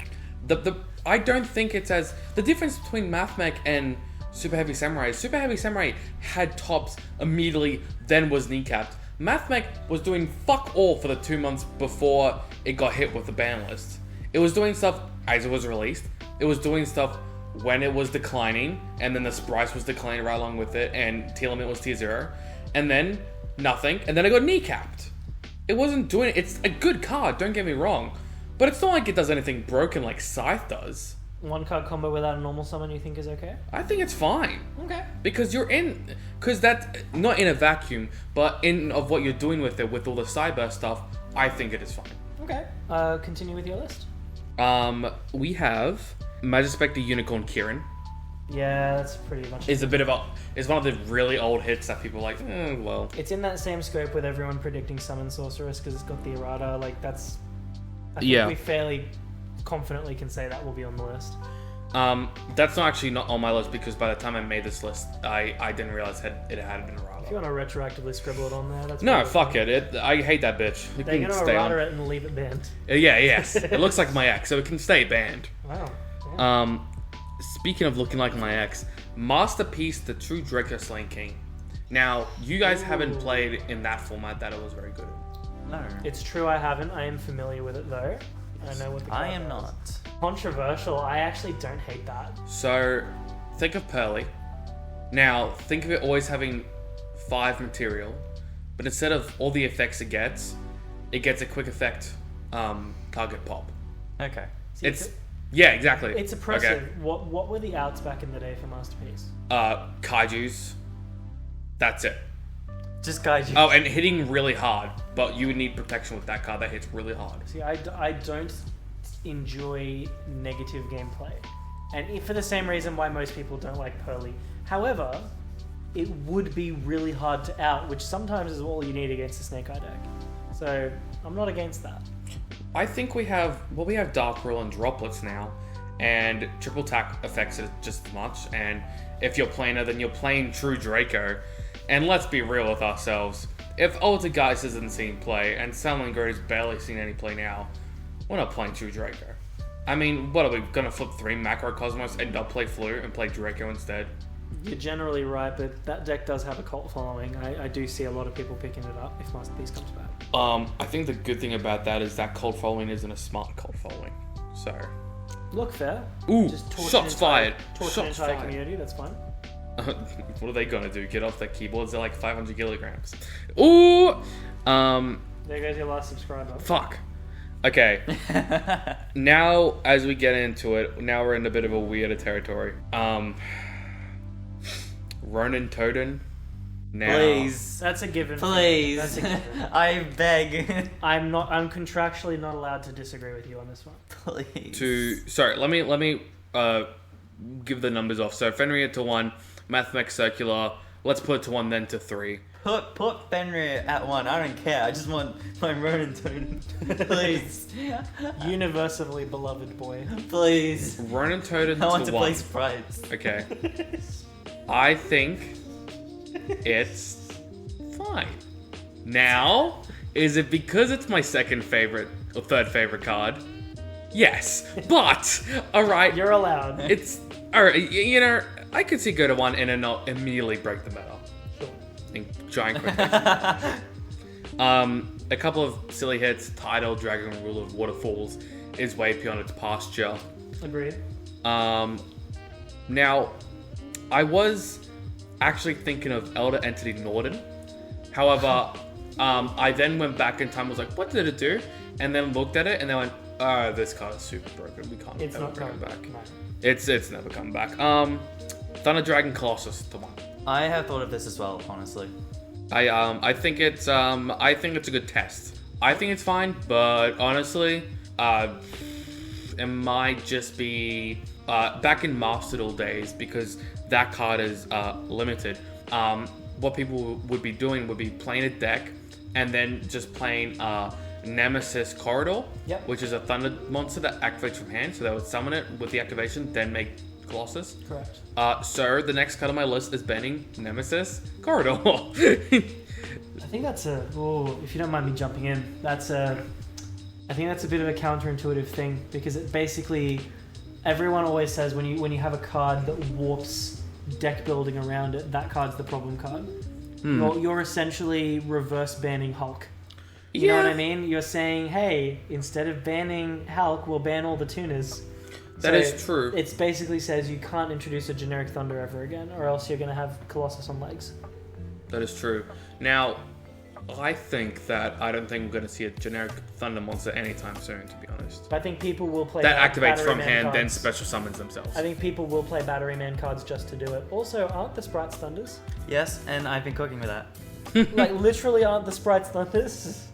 I don't think it's as the difference between Mathmech and Super Heavy Samurai. Super Heavy Samurai had tops immediately, then was kneecapped. Mathmech was doing fuck all for the 2 months before it got hit with the ban list. It was doing stuff as it was released. It was doing stuff when it was declining, and then the price was declining right along with it, and tier limit was tier 0, and then nothing, and then it got kneecapped. It wasn't doing it. It's a good card, don't get me wrong, but it's not like it does anything broken like Scythe does. 1 card combo without a normal summon you think is okay? I think it's fine. Okay. Because that's not in a vacuum, but in of what you're doing with it, with all the cyber stuff, I think it is fine. Okay. Continue with your list. We have Magispector Unicorn Kirin. Yeah, that's pretty much Is one of the really old hits that people are like, well. It's in that same scope with everyone predicting Summon Sorceress because it's got the errata. Like, that's... I think we fairly confidently can say that will be on the list. That's not on my list because by the time I made this list, I didn't realize it had an errata. If you want to retroactively scribble it on there, that's No, probably fuck fine. it. I hate that bitch. It They're can going to stay on. errata it and leave it banned. Yes. It looks like my ex, so it can stay banned. Wow. Yeah. Speaking of looking like my ex, Masterpiece, the True Draco Slain King. Now, you guys haven't played in that format that it was very good in. No, It's true I haven't. I am familiar with it though. I know what the I card am does. not. Controversial. I actually don't hate that. So, think of Pearly. Now, think of it always having 5 material, but instead of all the effects it gets a quick effect target pop. Okay. See, Yeah, exactly. It's oppressive. Okay. What were the outs back in the day for Masterpiece? Kaijus. That's it. Just Kaiju. Oh, and hitting really hard, but you would need protection with that card that hits really hard. See, I don't enjoy negative gameplay. And for the same reason why most people don't like Pearly. However, it would be really hard to out, which sometimes is all you need against a Snake Eye deck. So, I'm not against that. I think we have Dark Roll and Droplets now, and triple attack affects it just as much. And if you're playing it, then you're playing True Draco. And let's be real with ourselves. If Altergeist isn't seeing play, and Salamangreat is barely seeing any play now, we're not playing True Draco. I mean, what are we gonna flip 3 Macrocosmos and not play Flute and play Draco instead? You're generally right, but that deck does have a cult following. I do see a lot of people picking it up if Masterpiece comes back. I think the good thing about that is that cult following isn't a smart cult following. So, Look, fair. ooh, Just torch shots fired. Torch an entire community, that's fine. What are they gonna do? Get off their keyboards? They're like 500 kilograms. Ooh. There goes your last subscriber. Fuck. Okay. Now, as we get into it, now we're in a bit of a weirder territory. Ronan Toden. Now. Please. That's a given. Please. That's a given. I beg. I'm contractually not allowed to disagree with you on this one. Please. Let me give the numbers off. So Fenrir to 1, Mathmech Circular. Let's put it to 1, then to 3. Put Fenrir at 1. I don't care. I just want my Ronan Toden. Please. Universally beloved boy. Please. Ronan Toden I want to 1. play sprites. Okay. I think it's fine. Now, is it because it's my second favorite or third favorite card? Yes. But, alright. You're allowed. It's, alright, you know, I could see go to 1 and then not immediately break the meta. Sure. In giant quotation. A couple of silly hits. Tidal, Dragon Rule of Waterfalls is way beyond its pasture. Agreed. Now, I was actually thinking of Elder Entity Norden. However, I then went back in time and was like, what did it do? And then looked at it and then went, oh, this card is super broken. We can't It's ever not bring it coming back. No. It's never come back. Thunder Dragon Colossus to 1. I have thought of this as well, honestly. I think it's a good test. I think it's fine, but honestly, it might just be back in Master Duel days because that card is limited. What people would be doing would be playing a deck and then just playing Nemesis Corridor, Yep. which is a thunder monster that activates from hand. So they would summon it with the activation, then make Colossus. Correct. So the next card on my list is banning Nemesis Corridor. I think that's if you don't mind me jumping in, I think that's a bit of a counterintuitive thing because it basically, everyone always says when you have a card that warps deck building around it, that card's the problem card. You're essentially reverse banning Hulk. You know what I mean? You're saying, hey, instead of banning Hulk, we'll ban all the tuners. That is true. It basically says you can't introduce a generic Thunder ever again, or else you're going to have Colossus on legs. That is true. Now, I think that I don't think we're going to see a generic Thunder monster anytime soon, to be honest. I think people will play That activates Battery from Man hand, cards. then special summons themselves. I think people will play Battery Man cards just to do it. Also, aren't the sprites Thunders? Yes, and I've been cooking with that. Like, literally aren't the sprites Thunders?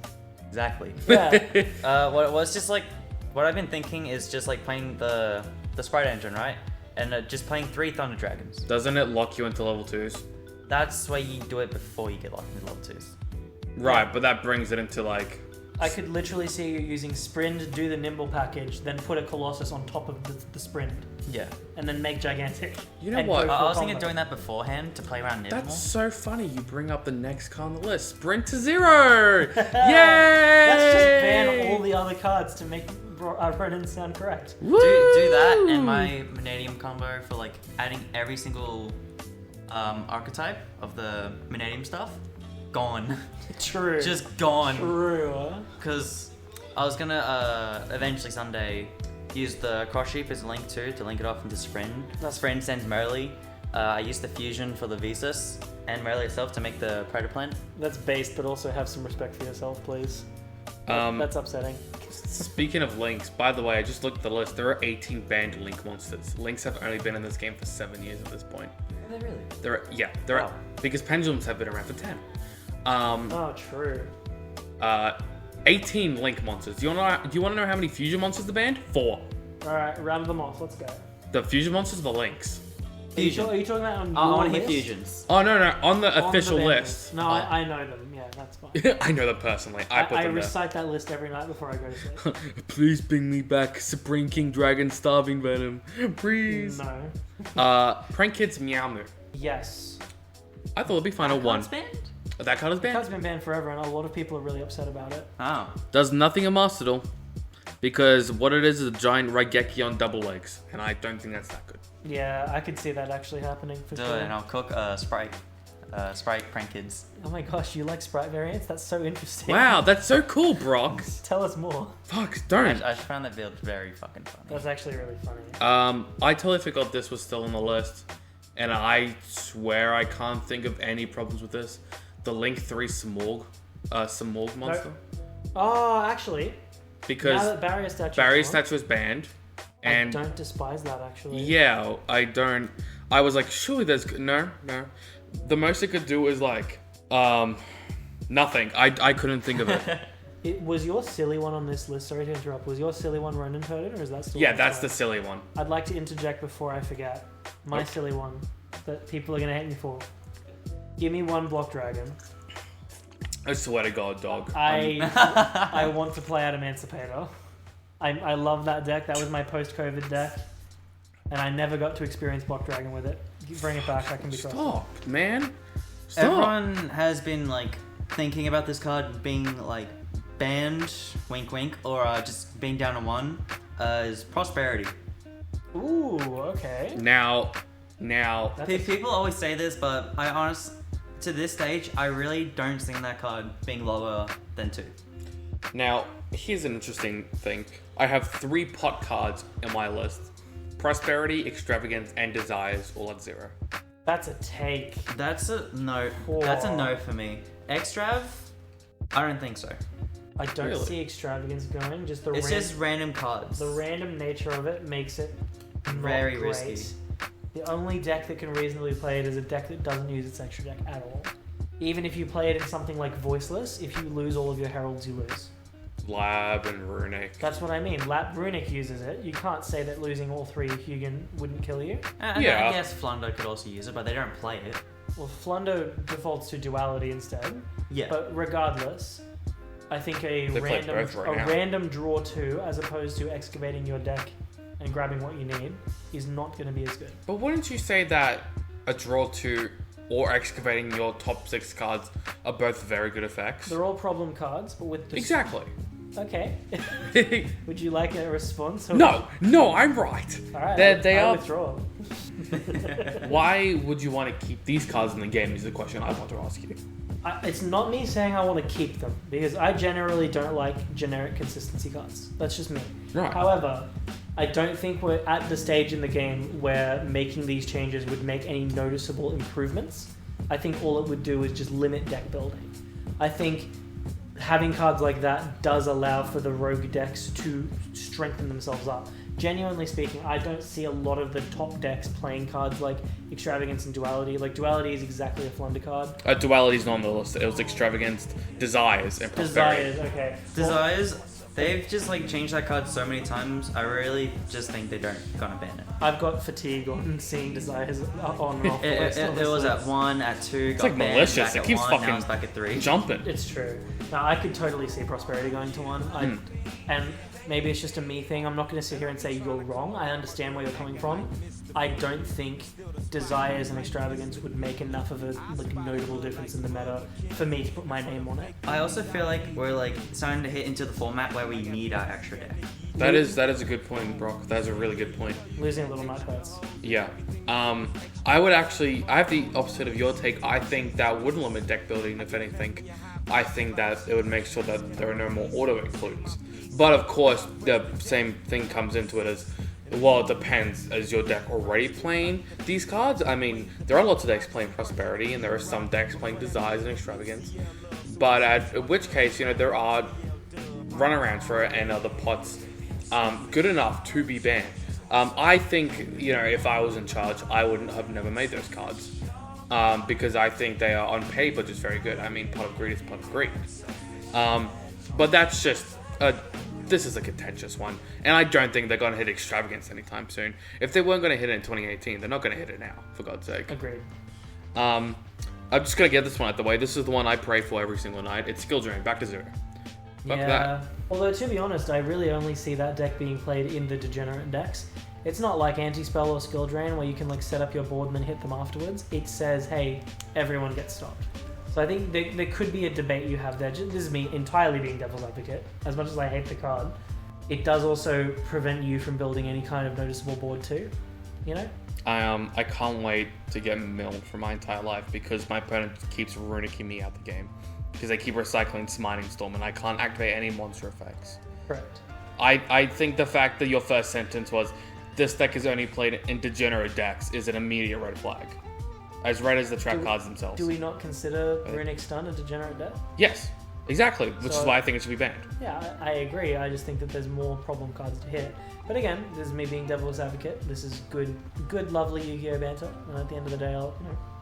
Exactly. Yeah. What it was just like, what I've been thinking is just like playing the sprite engine, right? And just playing 3 Thunder Dragons. Doesn't it lock you into level 2s? That's why you do it before you get locked into level 2s. Right, but that brings it into like... I could literally see you using Sprint, do the Nimble package, then put a Colossus on top of the Sprint, Yeah. and then make Gigantic. You know and what? go I full was thinking of combo. doing that beforehand to play around Nimble. That's so funny. You bring up the next card on the list. Sprint to 0! Yay! Let's just ban all the other cards to make Ronan sound correct. Woo! Do that and my Vanadium combo for like adding every single archetype of the Vanadium stuff. Gone. True. Just gone. True. Because I was gonna eventually someday use the cross sheep as a link too to link it off into Sprint. Sprint sends Merrily. I used the fusion for the Visas and Merrily itself to make the Predator plant. That's based, but also have some respect for yourself, please. That's upsetting. Speaking of links, by the way, I just looked at the list. There are 18 banned link monsters. Links have only been in this game for 7 years at this point. Are they really? There are Wow. because pendulums have been around for 10. Oh, true. 18 link monsters. Do you want to know how many fusion monsters are banned? 4. Alright, round them off. Let's go. The fusion monsters are the links. Fusion. Are you talking about on I your want to hear list? fusions. Oh no, on the On the official ban list. No, Oh. I know them. Yeah, that's fine. I know them personally. I put I them there. recite that list every night before I go to sleep. Please bring me back Supreme King Dragon Starving Venom. Please. No. Prank Kids Meow Moo. Yes. I thought it'd be fine at 1. Card's banned? That card is The card's banned. been banned forever, and a lot of people are really upset about it. Oh. Does nothing in Master Duel. Because what it is a giant Raigeki on double legs. And I don't think that's that good. Yeah, I could see that actually happening for Do sure. it and I'll cook Sprite Prank Kids. Oh my gosh, you like sprite variants? That's so interesting. Wow, that's so cool, Brock. Tell us more. Fuck, I don't. just found that build very fucking funny. That's actually really funny. I totally forgot this was still on the list. And I swear I can't think of any problems with this. The Link 3 Samorg monster. Oh, actually, because now that Barrier Statue was banned, and I don't despise that actually. yeah, I don't. I was like, surely there's no. The most it could do is like nothing. I couldn't think of it. Was your silly one on this list? Sorry to interrupt. Was your silly one Ronin Toaded, or is that still? Yeah, that's the silly one. I'd like to interject before I forget. My silly one that people are gonna hate me for. Give me one Block Dragon. I swear to God, dog. I want to play out Emancipator. I love that deck. That was my post-COVID deck, and I never got to experience Block Dragon with it. Bring it back. I can be trusted. Stop, man. Stop. Everyone has been like thinking about this card being like banned, wink wink, or just being down to 1 is Prosperity. Ooh, okay. Now. People always say this, but to this stage, I really don't see that card being lower than 2. Now, here's an interesting thing. I have 3 pot cards in my list. Prosperity, Extravagance, and Desires all at 0. That's a take. That's a no. Poor. That's a no for me. Extrav? I don't think so. I don't Really? see Extravagance going. Just It's just random cards. the random nature of it makes it not Very great. risky. The only deck that can reasonably play it is a deck that doesn't use its extra deck at all. Even if you play it in something like Voiceless, if you lose all of your heralds, you lose. Lab and Runic. That's what I mean. Lap Runic uses it. You can't say that losing all 3 Hugin wouldn't kill you. Yeah. I guess Flundo could also use it, but they don't play it. Well, Flundo defaults to Duality instead. Yeah. But regardless, I think They play both right now. random draw 2 as opposed to excavating your deck and grabbing what you need is not going to be as good. But wouldn't you say that a draw 2 or excavating your top 6 cards are both very good effects? They're all problem cards, but with the... Exactly. Okay. Would you like a response? Or... No, I'm right. Alright, They I are. withdraw. Why would you want to keep these cards in the game is the question I want to ask you. It's not me saying I want to keep them, because I generally don't like generic consistency cards. That's just me. Right. However, I don't think we're at the stage in the game where making these changes would make any noticeable improvements. I think all it would do is just limit deck building. I think having cards like that does allow for the rogue decks to strengthen themselves up. Genuinely speaking, I don't see a lot of the top decks playing cards like Extravagance and Duality. Like, Duality is exactly a Flunder card. Duality's not on the list. It was Extravagance, Desires, and Prosperity. Desires, okay. Desires, they've just like changed that card so many times. I really just think they don't gonna ban it. I've got fatigue on seeing Desires on and off the list. It was at 1, at 2, It's got like banned, malicious. back It at keeps 1, fucking now it's back at 3. jumping. It's true. Now, I could totally see Prosperity going to 1. And maybe it's just a me thing. I'm not going to sit here and say you're wrong. I understand where you're coming from. I don't think Desires and Extravagance would make enough of a notable difference in the meta for me to put my name on it. I also feel like we're starting to hit into the format where we need our extra deck. That is a good point, Brock. That is a really good point. Losing a Little Nut hurts. Yeah. I would actually... I have the opposite of your take. I think that would limit deck building, if anything. I think that it would make sure that there are no more auto-includes. But of course, the same thing comes into it as... Well, it depends. Is your deck already playing these cards? I mean, there are lots of decks playing Prosperity, and there are some decks playing Desires and Extravagance. But in which case, there are runarounds for it and other pots good enough to be banned. I think, if I was in charge, I wouldn't have never made those cards. Because I think they are on paper just very good. I mean, Pot of Greed is Pot of Greed. But that's just... this is a contentious one. And I don't think they're going to hit Extravagance anytime soon. If they weren't going to hit it in 2018, they're not going to hit it now, for God's sake. Agreed. I'm just going to get this one out the way. This is the one I pray for every single night. It's Skill Drain, back to 0. Fuck that. Although, to be honest, I really only see that deck being played in the degenerate decks. It's not like Anti-Spell or Skill Drain where you can set up your board and then hit them afterwards. It says, hey, everyone gets stopped. So I think there could be a debate you have there. This is me entirely being devil's advocate. As much as I hate the card, it does also prevent you from building any kind of noticeable board too. I can't wait to get milled for my entire life because my opponent keeps runicking me out the game. Because they keep recycling Smiting Storm and I can't activate any monster effects. Correct. I think the fact that your first sentence was, this deck is only played in degenerate decks is an immediate red flag. As red as the trap cards themselves. Do we not consider Runic Stun a degenerate deck? Yes. Exactly, which is So- why I think it should be banned. Yeah, I agree. I just think that there's more problem cards to hit. But again, this is me being devil's advocate. This is good, lovely Yu-Gi-Oh banter. And at the end of the day, I'll,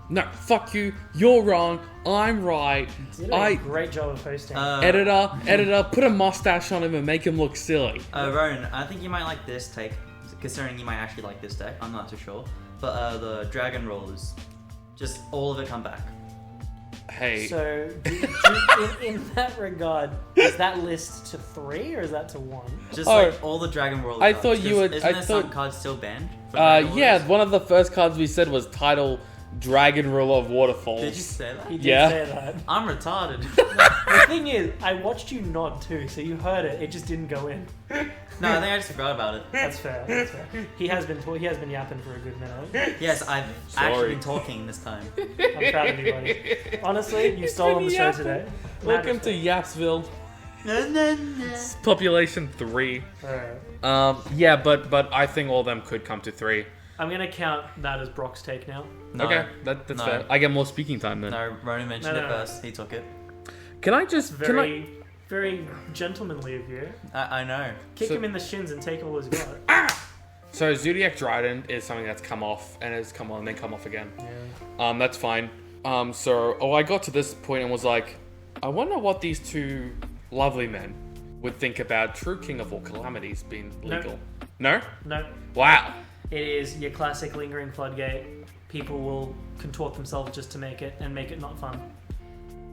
No, fuck you. You're wrong. I'm right. you did a great job of hosting. Editor, put a mustache on him and make him look silly. Ronan, I think you might like this take, considering you might actually like this deck. I'm not too sure. But the Dragon Rollers, just all of it come back. Hey. So, in that regard, is that list to 3 or is that to 1? Just like all the Dragon Roller I cards. thought you would. Isn't I some thought. cards still banned? For Dragon Yeah, Rollers? one of the first cards we said was title Dragon Ruler of Waterfalls. Did you say that? He did Yeah. say that. I'm retarded. The thing is, I watched you nod too, so you heard it. It just didn't go in. No, I think I just forgot about it. That's fair. That's fair. He has been yapping for a good minute. Yes, I've actually been talking this time. I'm proud of you, buddy. Honestly, you stole on the show today. Welcome to Yapsville. Population 3. Alright. Yeah, but I think all of them could come to 3. I'm gonna count that as Brock's take now. No, Okay, that's no. fair. I get more speaking time then. No, Ronan mentioned No. it first. He took it. Can I just Very gentlemanly of you. I know. Kick So- him in the shins and take all he's got. So Zodiac Dryden is something that's come off and has come on and then come off again. Yeah. That's fine. I got to this point and was like, I wonder what these two lovely men would think about True King of All Calamities being legal. No? No. Wow. It is your classic lingering floodgate. People will contort themselves just to make it and make it not fun.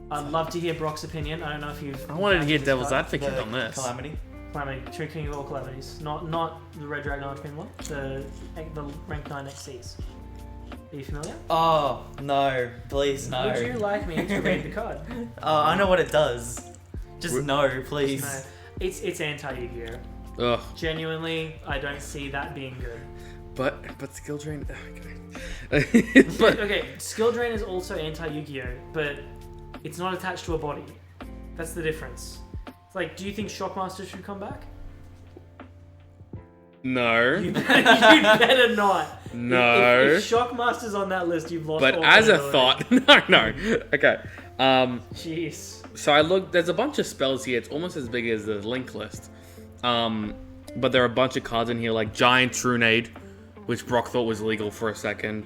I'd love to hear Brock's opinion. I don't know if you've. I wanted to hear this devil's card. advocate on this. Calamity. Calamity, True King of All Calamities. Not the Red Dragon Archfiend one. The rank 9 XCs. Are you familiar? Oh, no. Please, no. Would you like me to read the card? Oh, I know what it does. Just no, please. No. It's anti-Yu-Gi-Oh. Ugh. Genuinely, I don't see that being good. But skill drain. Okay. but Okay, Skill Drain is also anti-Yu-Gi-Oh, but it's not attached to a body. That's the difference. It's like, do you think Shockmaster should come back? no. You better not. No. If Shockmaster's on that list, you've lost. But all as a credibility. thought, no. Okay. Jeez. So I looked. There's a bunch of spells here. It's almost as big as the link list. But there are a bunch of cards in here like Giant Trunade, which Brock thought was legal for a second.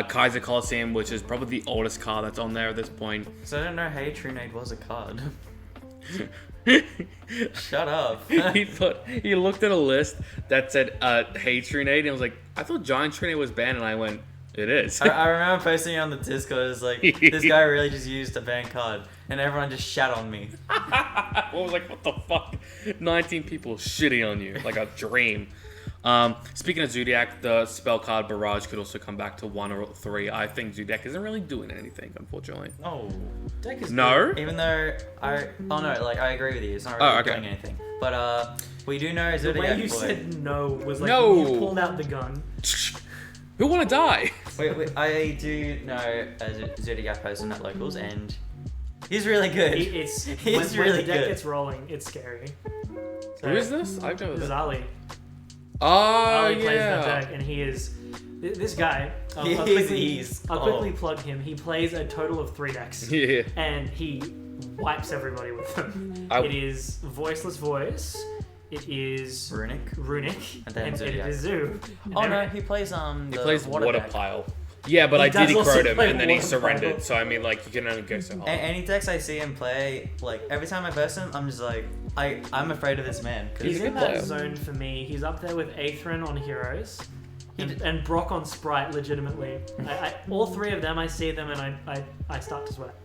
Kaiser Coliseum, which is probably the oldest card that's on there at this point. So I don't know Hey Trunade was a card. Shut up. he looked at a list that said Hey Trunade and was like, I thought Giant Trunade was banned, and I went, it is. I remember posting it on the Discord. It's like, this guy really just used a banned card. And everyone just shat on me. I was like, what the fuck? 19 people shitting on you like a dream. Speaking of Zodiac, the spell card Barrage could also come back to 1 or 3. I think Zodiac isn't really doing anything, unfortunately. Oh. Deck is No? Even though I agree with you. It's not really doing anything. But we do know The Zodiac way you Boy. said no was like No. you pulled out the gun. Who want to die? Wait, I do know a Zodiac person at locals, and he's really good. It's He's when really the deck good. gets rolling, it's scary. So, Who is this? I've never. This is Ali. Oh Ali plays that yeah. deck, and he is this guy. I'll He's- quickly plug him. He plays a total of 3 decks, Yeah. and he wipes everybody with them. I- It is Voiceless Voice. It is Runic. And then it Zodiac. is Zoo. Oh And no, he plays the He plays water, water deck. pile. Yeah, but He I did does also decode him play and then he water surrendered. pile. So I mean, like, you can only go so hard. Any decks I see him play, like every time I verse him, I'm just like, I'm afraid of this man. 'cause He's He's a in good that player. zone for me. He's up there with Aethrin on Heroes. He d- And Brock on Sprite, legitimately. All 3 of them, I see them and I start to sweat.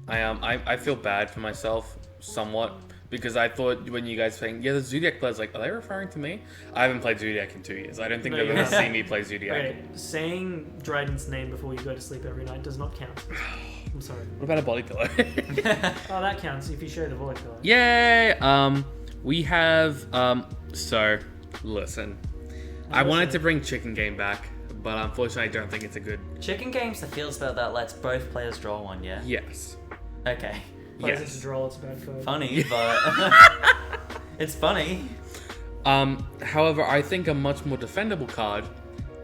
I feel bad for myself somewhat because I thought when you guys saying the Zodiac players, like, are they referring to me? I haven't played Zodiac in 2 years. I don't think No, they've you ever haven't. seen me play Zodiac. Okay, saying Dryden's name before you go to sleep every night does not count. I'm sorry. What about a body pillow? Oh, that counts if you show the void pillow. Yay! We have so listen. I wanted to bring Chicken Game back, but unfortunately, I don't think it's a good. Chicken Game's the field spell that lets both players draw one. Yeah. Yes. Okay. Plays it Yes. to draw, it's bad code. Funny, but it's funny. However, I think a much more defendable card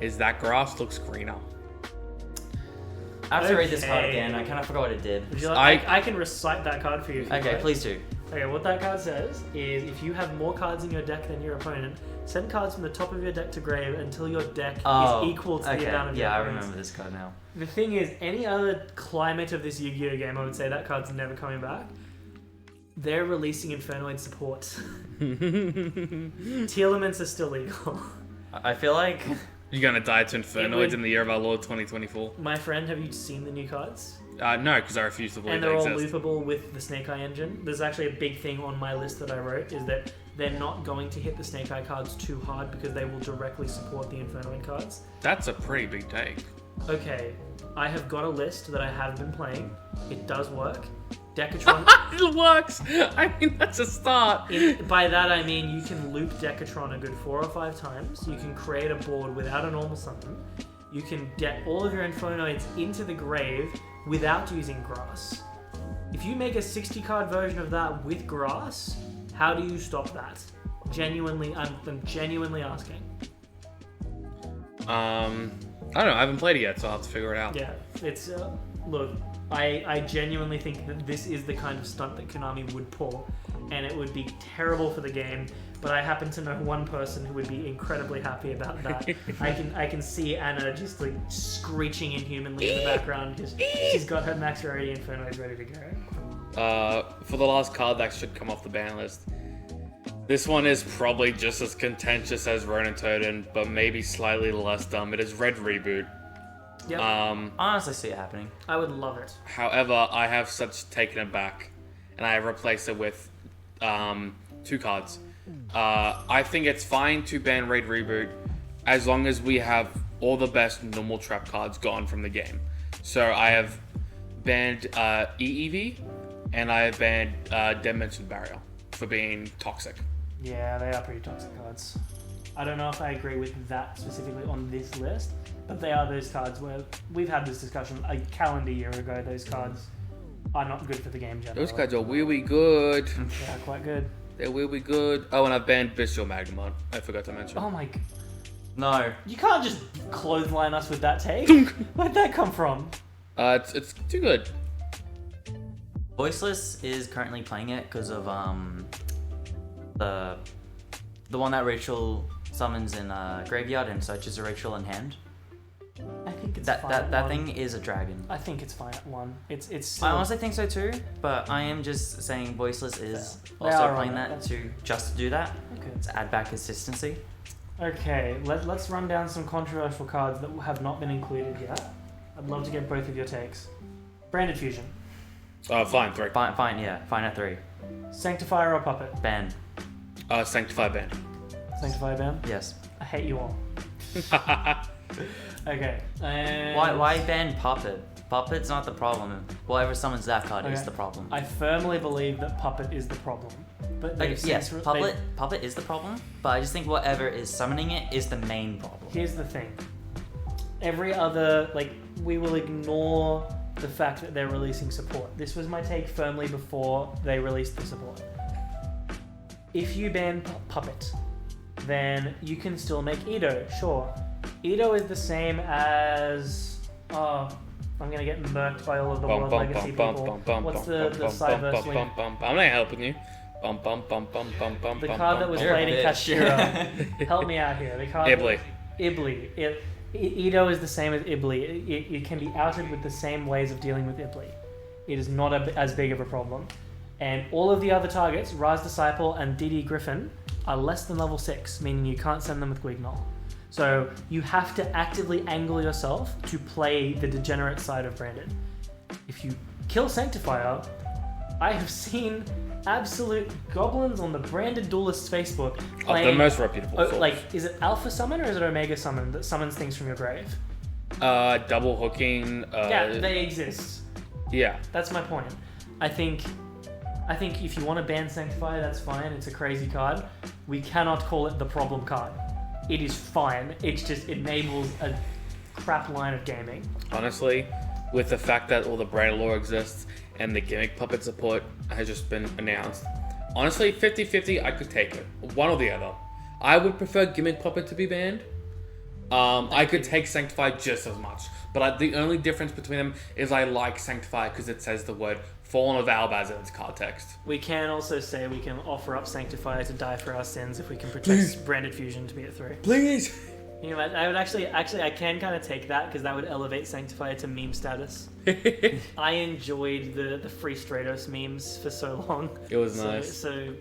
is that grass looks greener. I have to read this card again. I kind of forgot what it did. Would you like, I can recite that card for you. If you Okay, like. please do. Okay, what that card says is if you have more cards in your deck than your opponent, send cards from the top of your deck to grave until your deck is equal to the amount of your I opponent's. remember this card now. The thing is, any other climate of this Yu-Gi-Oh game, I would say that card's never coming back. They're releasing Infernoid support. Telements are still legal. I feel like... You're gonna die to Infernoids in the year of our Lord 2024. My friend, have you seen the new cards? No, because I refuse to believe And they they're all exist. loopable with the Snake Eye engine. There's actually a big thing on my list that I wrote, is that they're not going to hit the Snake Eye cards too hard because they will directly support the Infernoid cards. That's a pretty big take. Okay, I have got a list that I have been playing. It does work. Decatron... It works! I mean, that's a start. By that I mean you can loop Decatron a good 4 or 5 times. You can create a board without a normal summon. You can get all of your Infernoids into the grave without using grass. If you make a 60 card version of that with grass, how do you stop that? Genuinely, I'm genuinely asking. I don't know, I haven't played it yet, so I'll have to figure it out. Yeah, it's... look, I genuinely think that this is the kind of stunt that Konami would pull, and it would be terrible for the game, but I happen to know one person who would be incredibly happy about that. I can see Anna just like screeching inhumanly in the background. She's got her max rarity Infernoids ready to go. For the last card that should come off the ban list, this one is probably just as contentious as Ronin Totem, but maybe slightly less dumb. It is Red Reboot. Yep. I honestly see it happening. I would love it. However, I have such taken it back, and I have replaced it with 2 cards. I think it's fine to ban Raid Reboot as long as we have all the best normal trap cards gone from the game. So I have banned EEV, and I have banned Dimension Barrier for being toxic. Yeah, they are pretty toxic cards. I don't know if I agree with that specifically on this list, but they are those cards where we've had this discussion a calendar year ago. Those cards are not good for the game generally. Those cards are really good. They are quite good. They're really good. Oh, and I've banned Bestial Magnemon. I forgot to mention. Oh my... No. You can't just clothesline us with that take. Where'd that come from? It's too good. Voiceless is currently playing it because of the one that Rachel summons in graveyard and searches a Rachel in hand. I think it's That fine that at that one. thing is a dragon. I think it's fine at 1. It's I still... honestly think so too, but I am just saying Voiceless is They also are playing on that that. to just do that, Okay. to add back consistency. Okay, let's run down some controversial cards that have not been included yet. I'd love to get both of your takes. Branded Fusion. Fine, 3. Fine at 3. Sanctifier or Puppet? Ban. Sanctify ban. Sanctifier ban? Yes. I hate you all. Okay. Why ban Puppet? Puppet's not the problem. Whoever summons that card is Okay. the problem. I firmly believe that Puppet is the problem. But Like, they've yes, since- Puppet is the problem, but I just think whatever is summoning it is the main problem. Here's the thing. Every other, we will ignore the fact that they're releasing support. This was my take firmly before they released the support. If you ban Puppet, then you can still make Edo, sure. Edo is the same as... Oh, I'm gonna get murked by all of the World Legacy people. What's the Cyberse link? I'm not helping you. The card that was You're a played in bitch. Kashira. Help me out here. The card Ibli. Ibli. Edo is the same as Ibli. It can be outed with the same ways of dealing with Ibli. It is not as big of a problem. And all of the other targets, Raz Disciple and DD Griffin, are less than level 6, meaning you can't send them with Guignol. So you have to actively angle yourself to play the degenerate side of Branded. If you kill Sanctifier, I have seen absolute goblins on the Branded Duelists Facebook playing... The most reputable source. Is it Alpha Summon or is it Omega Summon that summons things from your grave? Double hooking. Yeah, they exist. Yeah. That's my point. I think if you want to ban Sanctify, that's fine. It's a crazy card. We cannot call it the problem card. It is fine. It's just enables a crap line of gaming. Honestly, with the fact that all the brand lore exists and the gimmick puppet support has just been announced, honestly, 50-50, I could take it. One or the other. I would prefer gimmick puppet to be banned. I could take Sanctify just as much, But the only difference between them is I like Sanctify because it says the word Fallen of Albaz in its card text. We can also say we can offer up Sanctifier to die for our sins if we can protect Branded Fusion to be at 3. Please! You know, I would actually, I can kind of take that because that would elevate Sanctifier to meme status. I enjoyed the free Stratos memes for so long. It was nice. So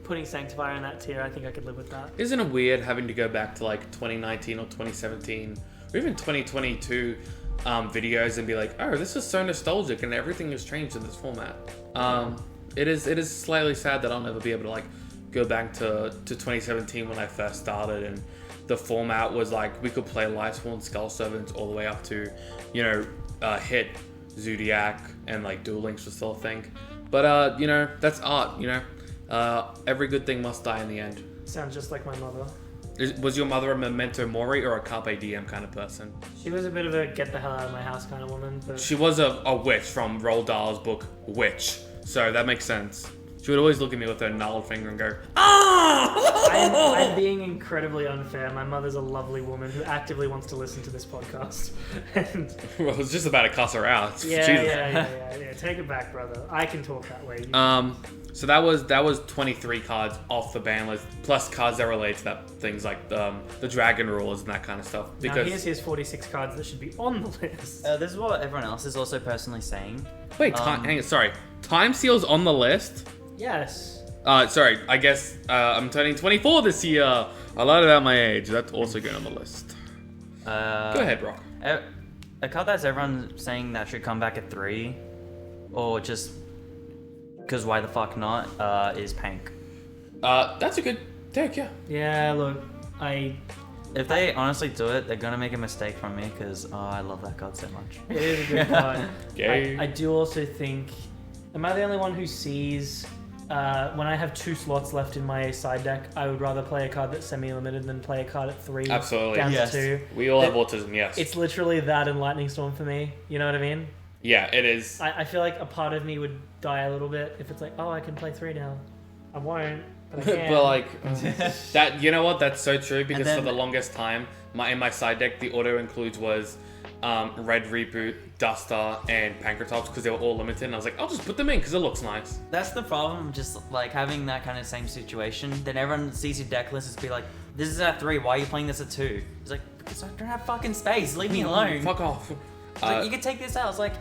putting Sanctifier in that tier, I think I could live with that. Isn't it weird having to go back to like 2019 or 2017 or even 2022 videos and be like, oh, this is so nostalgic and everything has changed in this format. It is slightly sad that I'll never be able to like go back to 2017 when I first started, and the format was like we could play Lightsworn Skull Servants all the way up to, you know, Hit, Zodiac, and like Duel Links was still a thing. But you know, that's art, you know. Every good thing must die in the end. Sounds just like my mother. Was your mother a Memento Mori or a Carpe Diem kind of person? She was a bit of a get the hell out of my house kind of woman. But She was a witch from Roald Dahl's book Witch, so that makes sense. She would always look at me with her gnarled finger and go, "Ah!" I'm being incredibly unfair. My mother's a lovely woman who actively wants to listen to this podcast. And Well, I was just about to cuss her out. yeah, Jesus. yeah. Take it back, brother. I can talk that way. So that was 23 cards off the ban list, plus cards that relate to that, things like the Dragon Rulers and that kind of stuff. Now Because here's his 46 cards that should be on the list. This is what everyone else is also personally saying. wait, hang on, sorry, Time Seal's on the list. Yes. Sorry, I guess I'm turning 24 this year. I lied about my age. That's also going on the list. Go ahead, Brock. A card that's everyone saying that should come back at 3, or just because why the fuck not, is Pank. That's a good take, yeah. Yeah, look, If they honestly do it, they're gonna make a mistake from me because I love that card so much. it is a good card. Gay. I do also think, am I the only one who sees, when I have 2 slots left in my side deck, I would rather play a card that's semi-limited than play a card at 3. Absolutely. Down Yes. to 2. We all have autism, yes. It's literally that and Lightning Storm for me. You know what I mean? Yeah, it is. I feel like a part of me would die a little bit if it's like, oh, I can play 3 now. I won't, but I can. But like that, you know what? That's so true because then- for the longest time, in my side deck, the auto includes was Red Reboot, Duster, and Pankratops because they were all limited. And I was like, I'll just put them in because it looks nice. That's the problem, just like having that kind of same situation. Then everyone sees your deck list and be like, this is at 3, why are you playing this at 2? It's like, because I don't have fucking space, leave me alone. Fuck off. It's like, you can take this out. I was like,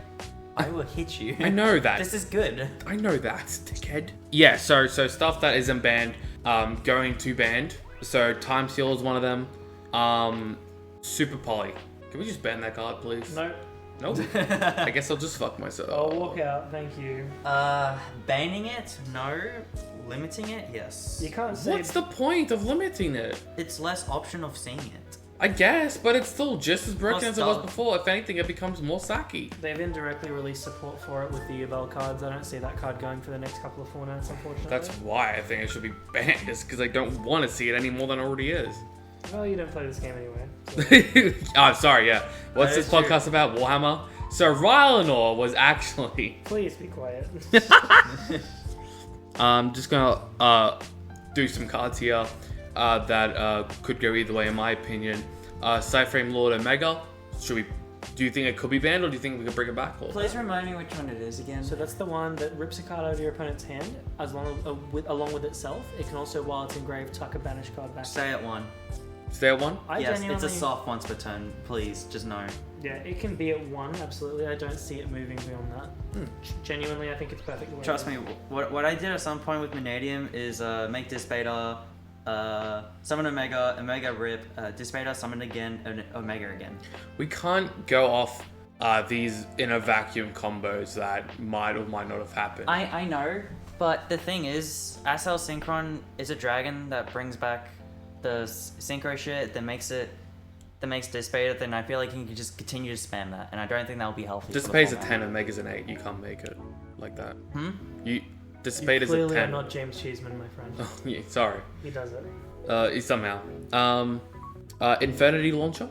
I will hit you. I know that. This is good. I know that, dickhead. Yeah, so stuff that isn't banned, going to banned. So Time Seal is one of them. Super Poly. Can we just ban that card, please? No, Nope. I guess I'll just fuck myself. I'll walk out. Thank you. Banning it? No. Limiting it? Yes. You can't say. What's the point of limiting it? It's less option of seeing it. I guess, but it's still just as broken Plus as it was stuff. before. If anything, it becomes more sacky. They've indirectly released support for it with the Yubel cards. I don't see that card going for the next couple of formats, unfortunately. That's why I think it should be banned, is because I don't want to see it any more than it already is. Well, you don't play this game anyway. So. Oh, sorry, yeah. What's That this is true. podcast about? Warhammer? So Rylanor was actually... Please be quiet. I'm just gonna do some cards here that could go either way in my opinion. Cyframe Lord Omega. Do you think it could be banned, or do you think we could bring it back? Or? Please remind me which one it is again. So that's the one that rips a card out of your opponent's hand, along with itself. It can also, while it's engraved, tuck a banished card back. Stay at 1. Is there one? I Yes, genuinely, it's a soft once per turn. Please, just know. Yeah, it can be at 1. Absolutely, I don't see it moving beyond that. Genuinely, I think it's perfect. the way Trust it me, is. what I did at some point with Vanadium is make Disbeta, summon Omega Rip, Disbeta, summon again, and Omega again. We can't go off these in a vacuum combos that might or might not have happened. I know, but the thing is, Asel Synchron is a dragon that brings back the synchro shit that makes Disbeta, then I feel like you can just continue to spam that, and I don't think that will be healthy. Just for the pays a format. 10 and Omega's an 8. You can't make it like that. You Dissipate is a clearly 10. are not James Cheeseman, my friend. Oh, yeah, sorry. He does it. Somehow. Infinity Launcher?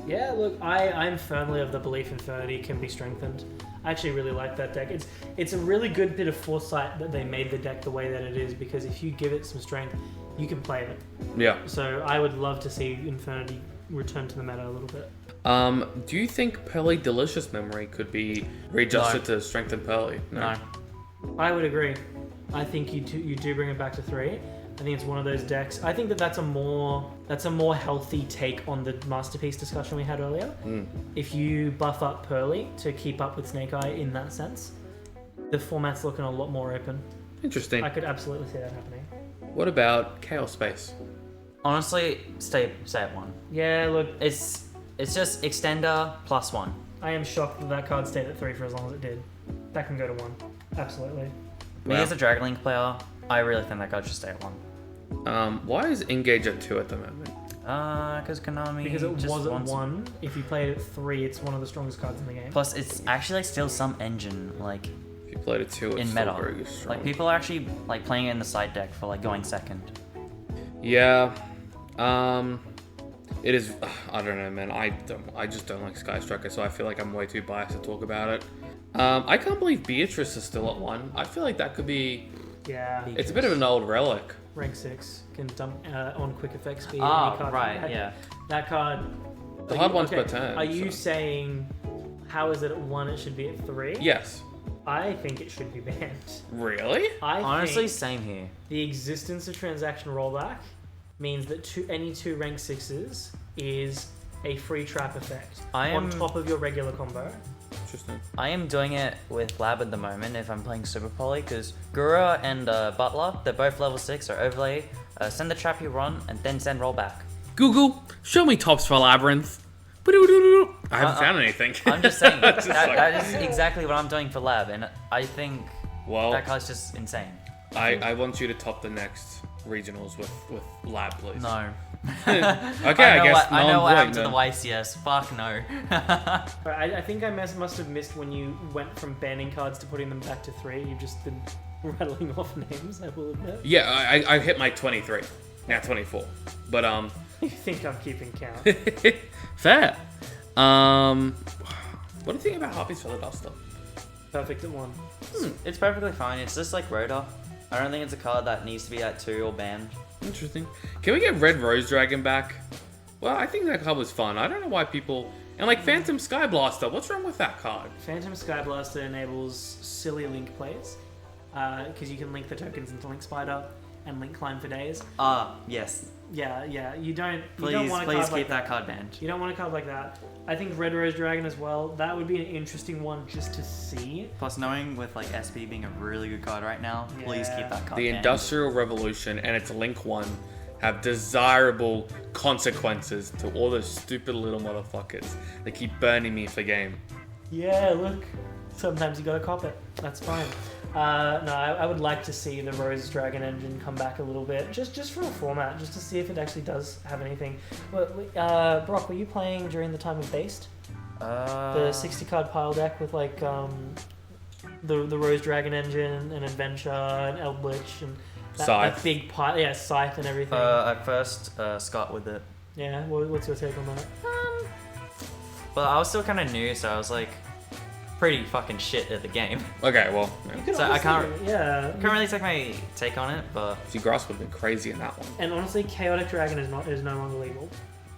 Yeah, look, I'm firmly of the belief Infernity can be strengthened. I actually really like that deck. It's a really good bit of foresight that they made the deck the way that it is, because if you give it some strength, you can play it. Yeah. So I would love to see Infernity return to the meta a little bit. Do you think Pearly Delicious Memory could be readjusted to strengthen Pearly? No. I would agree. I think you do bring it back to 3. I think it's one of those decks. I think that's a more healthy take on the Masterpiece discussion we had earlier. If you buff up Pearly to keep up with Snake Eye in that sense, the format's looking a lot more open. Interesting. I could absolutely see that happening. What about Chaos Space? Honestly, stay at 1. Yeah, look, It's just extender plus 1. I am shocked that card stayed at 3 for as long as it did. That can go to 1. Absolutely. Me as a Dragon Link player, I really think that card should stay at 1. Why is Engage at 2 at the moment? Because Konami. Because it just wasn't wants... 1. If you played it at 3, it's one of the strongest cards in the game. Plus, it's actually like still some engine like If you played a 2, it's in still meta. very strong. Like people are actually like playing it in the side deck for like going second. Yeah. It is. I don't know, man. I just don't like Sky Striker, so I feel like I'm way too biased to talk about it. I can't believe Beatrice is still at 1. I feel like that could be. Yeah. It's a bit of an old relic. Rank 6 can dump on quick effect speed. Ah, any card right, from the yeah. deck. That card. The hard one's per turn. Are you so. saying how is it at 1? It should be at 3. Yes. I think it should be banned. Really? I Honestly, think same here. the existence of transaction rollback means that any 2 rank 6s is a free trap effect on top of your regular combo. Interesting. I am doing it with Lab at the moment if I'm playing Super Poly because Gura and Butler, they're both level 6, are overlay, send the trap you run, and then send rollback. Google, show me tops for Labyrinth. I haven't found anything. I'm just saying, that is exactly what I'm doing for Lab, and I think that card's just insane. I want you to top the next regionals with Lab, please. No. Okay, I guess I know what happened to then. the YCS. Fuck no. I think I must have missed when you went from banning cards to putting them back to 3. You've just been rattling off names, I will admit. Yeah, I hit my 23. Now 24. But, You think I'm keeping count. fair. What do you think about Harpy's Feather Duster? Perfect at 1. It's perfectly fine. It's just like Rhoda. I don't think it's a card that needs to be at 2 or banned. Interesting. Can we get Red Rose Dragon back? Well, I think that card was fun. I don't know why people... And like Phantom Sky Blaster, what's wrong with that card? Phantom Sky Blaster enables silly link plays because you can link the tokens into Link Spider and Link Climb for days. Yes. Yeah. You don't Please want a card keep like that card banned. You don't want a card like that. I think Red Rose Dragon as well. That would be an interesting one just to see. Plus, knowing with like SP being a really good card right now, please keep that card The banned. Industrial Revolution and its Link 1 have desirable consequences to all those stupid little motherfuckers that keep burning me for game. Yeah, look. Sometimes you gotta cop it. That's fine. No, I would like to see the Rose Dragon engine come back a little bit, just for a format, just to see if it actually does have anything. Well, Brock, were you playing during the time of Based? The 60 card pile deck with like the Rose Dragon engine and Adventure and Eldritch and that big pile, Scythe and everything. I first Scott with it. Yeah, what's your take on that? But I was still kind of new, so I was like pretty fucking shit at the game. Okay, well, So I can't really take my take on it, but Grass would have been crazy in that one. And honestly, Chaotic Dragon is no longer legal.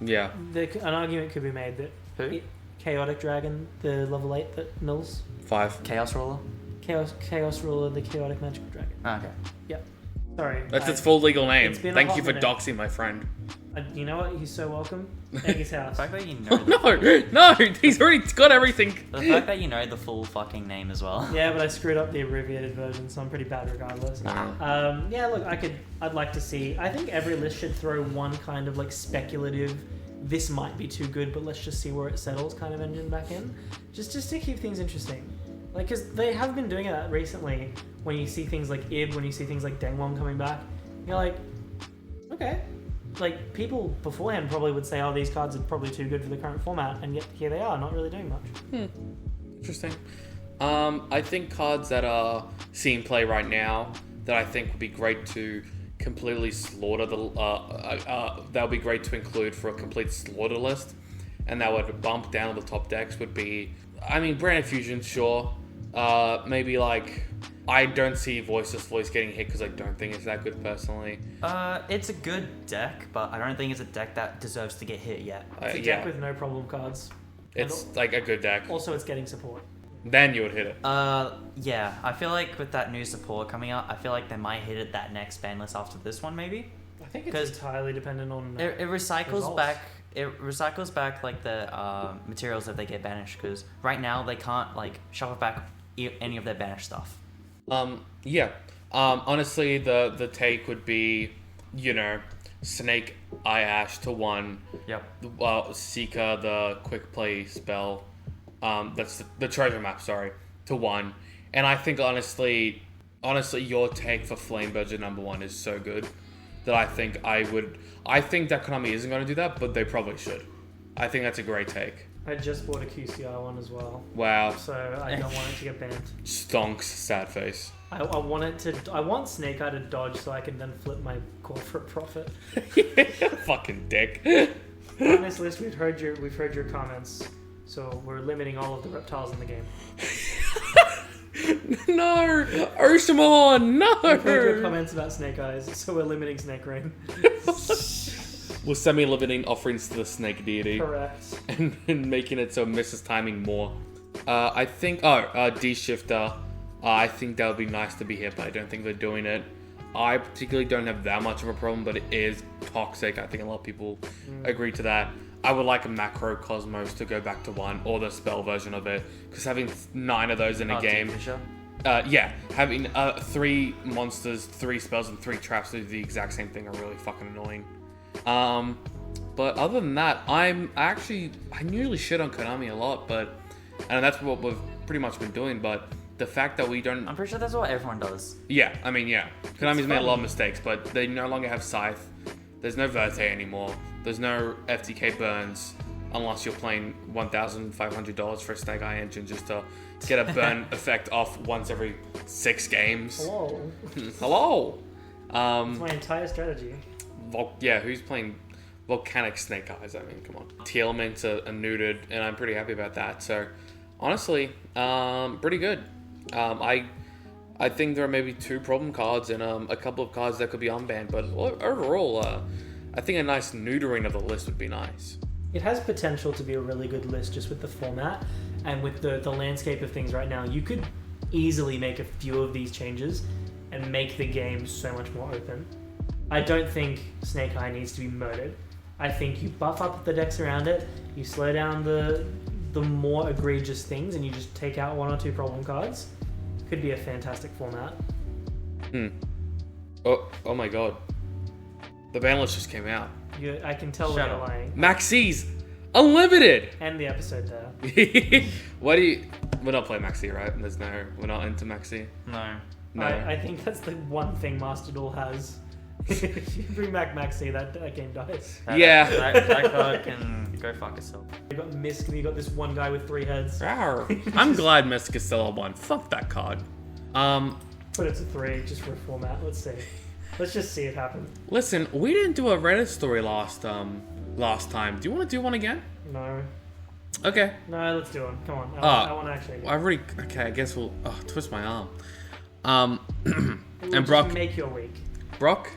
Yeah. An argument could be made that Chaotic Dragon, the level 8 that mills. 5. Chaos Ruler. Chaos Ruler, the Chaotic Magical Dragon. Okay. Yep. Sorry. That's its full legal name. It's been a Thank hot you for minute. doxing my friend. You know what? He's so welcome. Egg his house. The fact that you know No, he's already got everything. the fact that you know the full fucking name as well. Yeah, but I screwed up the abbreviated version, so I'm pretty bad regardless. Yeah, look, I'd like to see. I think every list should throw one kind of like speculative, this might be too good, but let's just see where it settles kind of engine back in, just to keep things interesting. Like, because they have been doing that recently. When you see things like Ib, when you see things like Dengwon coming back, you're like, okay. Like, people beforehand probably would say, oh, these cards are probably too good for the current format, and yet here they are, not really doing much. Interesting. I think cards that are seeing play right now that I think would be great to completely slaughter that would be great to include for a complete slaughter list, and that would bump down the top decks would be, I mean, Brand Fusion, sure. Maybe like I don't see Voiceless Voice getting hit because I don't think it's that good personally. It's a good deck, but I don't think it's a deck that deserves to get hit yet. It's a deck with no problem cards. It's like a good deck. Also, it's getting support. Then you would hit it. Yeah. I feel like with that new support coming out, I feel like they might hit it that next ban list after this one, maybe. I think it's entirely dependent on. It recycles results. back. It recycles back like the materials that they get banished, because right now they can't like shuffle back any of their banished stuff. Honestly, the take would be, Snake Eye Ash to 1. Yep. Seeker, the quick play spell. That's the treasure map. Sorry, to 1. And I think honestly, your take for Flame Budget #1 is so good that I think that Konami isn't going to do that, but they probably should. I think that's a great take. I just bought a QCI one as well. Wow. So I don't want it to get banned. Stonks, sad face. I want Snake Eye to dodge so I can then flip my core for a profit. Fucking dick. On this list, we've heard your comments, so we're limiting all of the reptiles in the game. No, Urshamon, no. We've heard your comments about Snake Eyes, so we're limiting Snake Rain. We're semi-limiting offerings to the snake deity. Correct. And making it so it misses timing more. I think... D-Shifter. I think that would be nice to be hit, but I don't think they're doing it. I particularly don't have that much of a problem, but it is toxic. I think a lot of people agree to that. I would like a Macro Cosmos to go back to 1, or the spell version of it, because having 9 of those in a game... having 3 monsters, 3 spells, and 3 traps that do the exact same thing are really fucking annoying. But other than that, I usually shit on Konami a lot, and that's what we've pretty much been doing, but the fact that we don't... I'm pretty sure that's what everyone does. Yeah, I mean, yeah. Konami's made a lot of mistakes, but they no longer have Scythe. There's no Verte anymore. There's no FTK burns, unless you're playing $1,500 for a Snake Eye engine just to get a burn effect off once every 6 games. Hello. Hello! That's my entire strategy. Who's playing Volcanic Snake Eyes? I mean, come on. Tealments are neutered, and I'm pretty happy about that. So, honestly, pretty good. I think there are maybe 2 problem cards and a couple of cards that could be unbanned, but overall, I think a nice neutering of the list would be nice. It has potential to be a really good list just with the format and with the landscape of things right now. You could easily make a few of these changes and make the game so much more open. I don't think Snake Eye needs to be murdered. I think you buff up the decks around it, you slow down the more egregious things, and you just take out 1 or 2 problem cards. Could be a fantastic format. Oh my god. The ban list just came out. I can tell when you're lying. Maxis! Unlimited! End the episode there. We're not playing Maxi, right? We're not into Maxi? No. I think that's the one thing Master Duel has. If you bring back Maxi, that game dies. That card can go fuck itself. You got Misk, and you got this one guy with 3 heads. I'm glad Misk is still on 1. Fuck that card. Put it to 3 just for a format. Let's see. Let's just see it happen. Listen, we didn't do a Reddit story last time. Do you want to do one again? No. Okay. No, let's do one. Come on. I want to actually. Okay, I guess we'll. Twist my arm. And Brock. Make your week. Brock,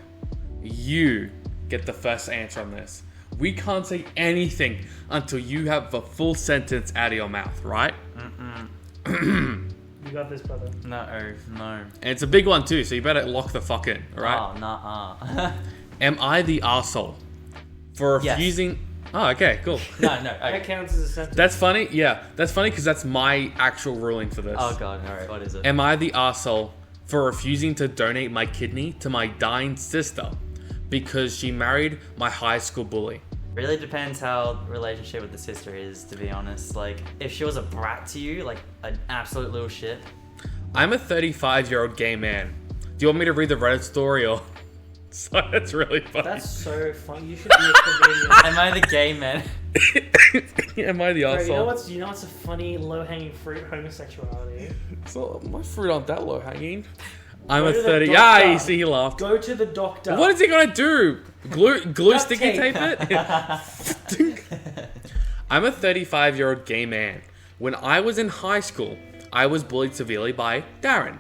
you get the first answer on this. We can't say anything until you have a full sentence out of your mouth, right? You got this, brother. No. And it's a big one too, so you better lock the fuck in, alright? Oh, nah. Am I the arsehole for refusing... Yes. Oh, okay, cool. No. Okay. That counts as a sentence. That's funny, yeah. That's funny because that's my actual ruling for this. Oh god, alright, what is it? Am I the arsehole for refusing to donate my kidney to my dying sister because she married my high school bully? Really depends how the relationship with the sister is, to be honest. Like, if she was a brat to you, like an absolute little shit. I'm a 35-year-old gay man. Do you want me to read the Reddit story or... Sorry, that's really funny. That's so funny. You should be a comedian. Am I the gay man? Am I the asshole? You know what's a funny low-hanging fruit? Homosexuality. So my fruit aren't that low-hanging. I'm a 30. Yeah, you see, he laughed. Go to the doctor. What is he gonna do? Glue sticky tape it? I'm a 35-year-old gay man. When I was in high school, I was bullied severely by Darren.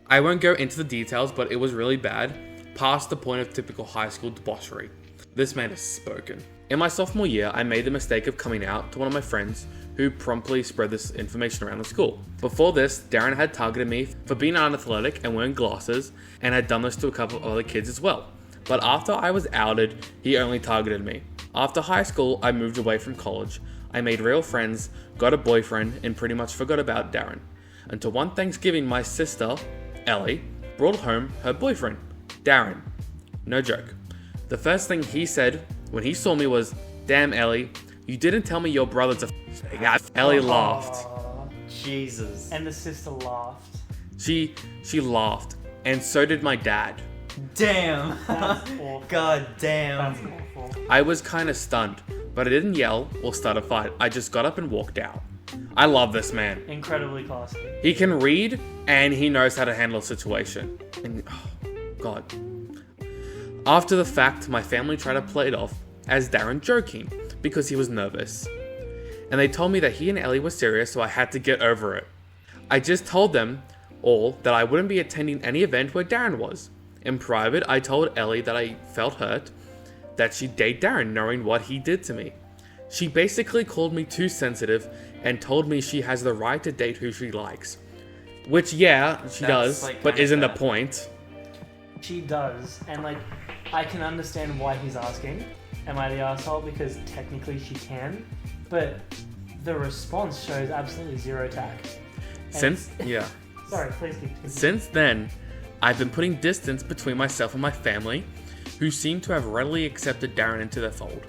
I won't go into the details, but it was really bad, past the point of typical high school debauchery. This man has spoken. In my sophomore year, I made the mistake of coming out to one of my friends who promptly spread this information around the school. Before this, Darren had targeted me for being unathletic and wearing glasses, and had done this to a couple of other kids as well. But after I was outed, he only targeted me. After high school, I moved away from college. I made real friends, got a boyfriend, and pretty much forgot about Darren. Until one Thanksgiving, my sister, Ellie, brought home her boyfriend, Darren. No joke. The first thing he said when he saw me was, "Damn, Ellie, you didn't tell me your brother's a f-." Ellie laughed. Jesus. And the sister laughed. She laughed, and so did my dad. Damn. That's awful. God damn. That's awful. I was kind of stunned, but I didn't yell or start a fight. I just got up and walked out. I love this man. Incredibly classy. He can read, and he knows how to handle a situation. And, oh, God. After the fact, my family tried to play it off as Darren joking because he was nervous. And they told me that he and Ellie were serious, so I had to get over it. I just told them all that I wouldn't be attending any event where Darren was. In private, I told Ellie that I felt hurt that she'd date Darren knowing what he did to me. She basically called me too sensitive and told me she has the right to date who she likes. Which, yeah, she does, like, but kinda isn't the bad. point. She does, and like, I can understand why he's asking, am I the asshole? Because technically she can, but the response shows absolutely zero tact. And Sorry, please keep continue. Since then, I've been putting distance between myself and my family, who seem to have readily accepted Darren into their fold.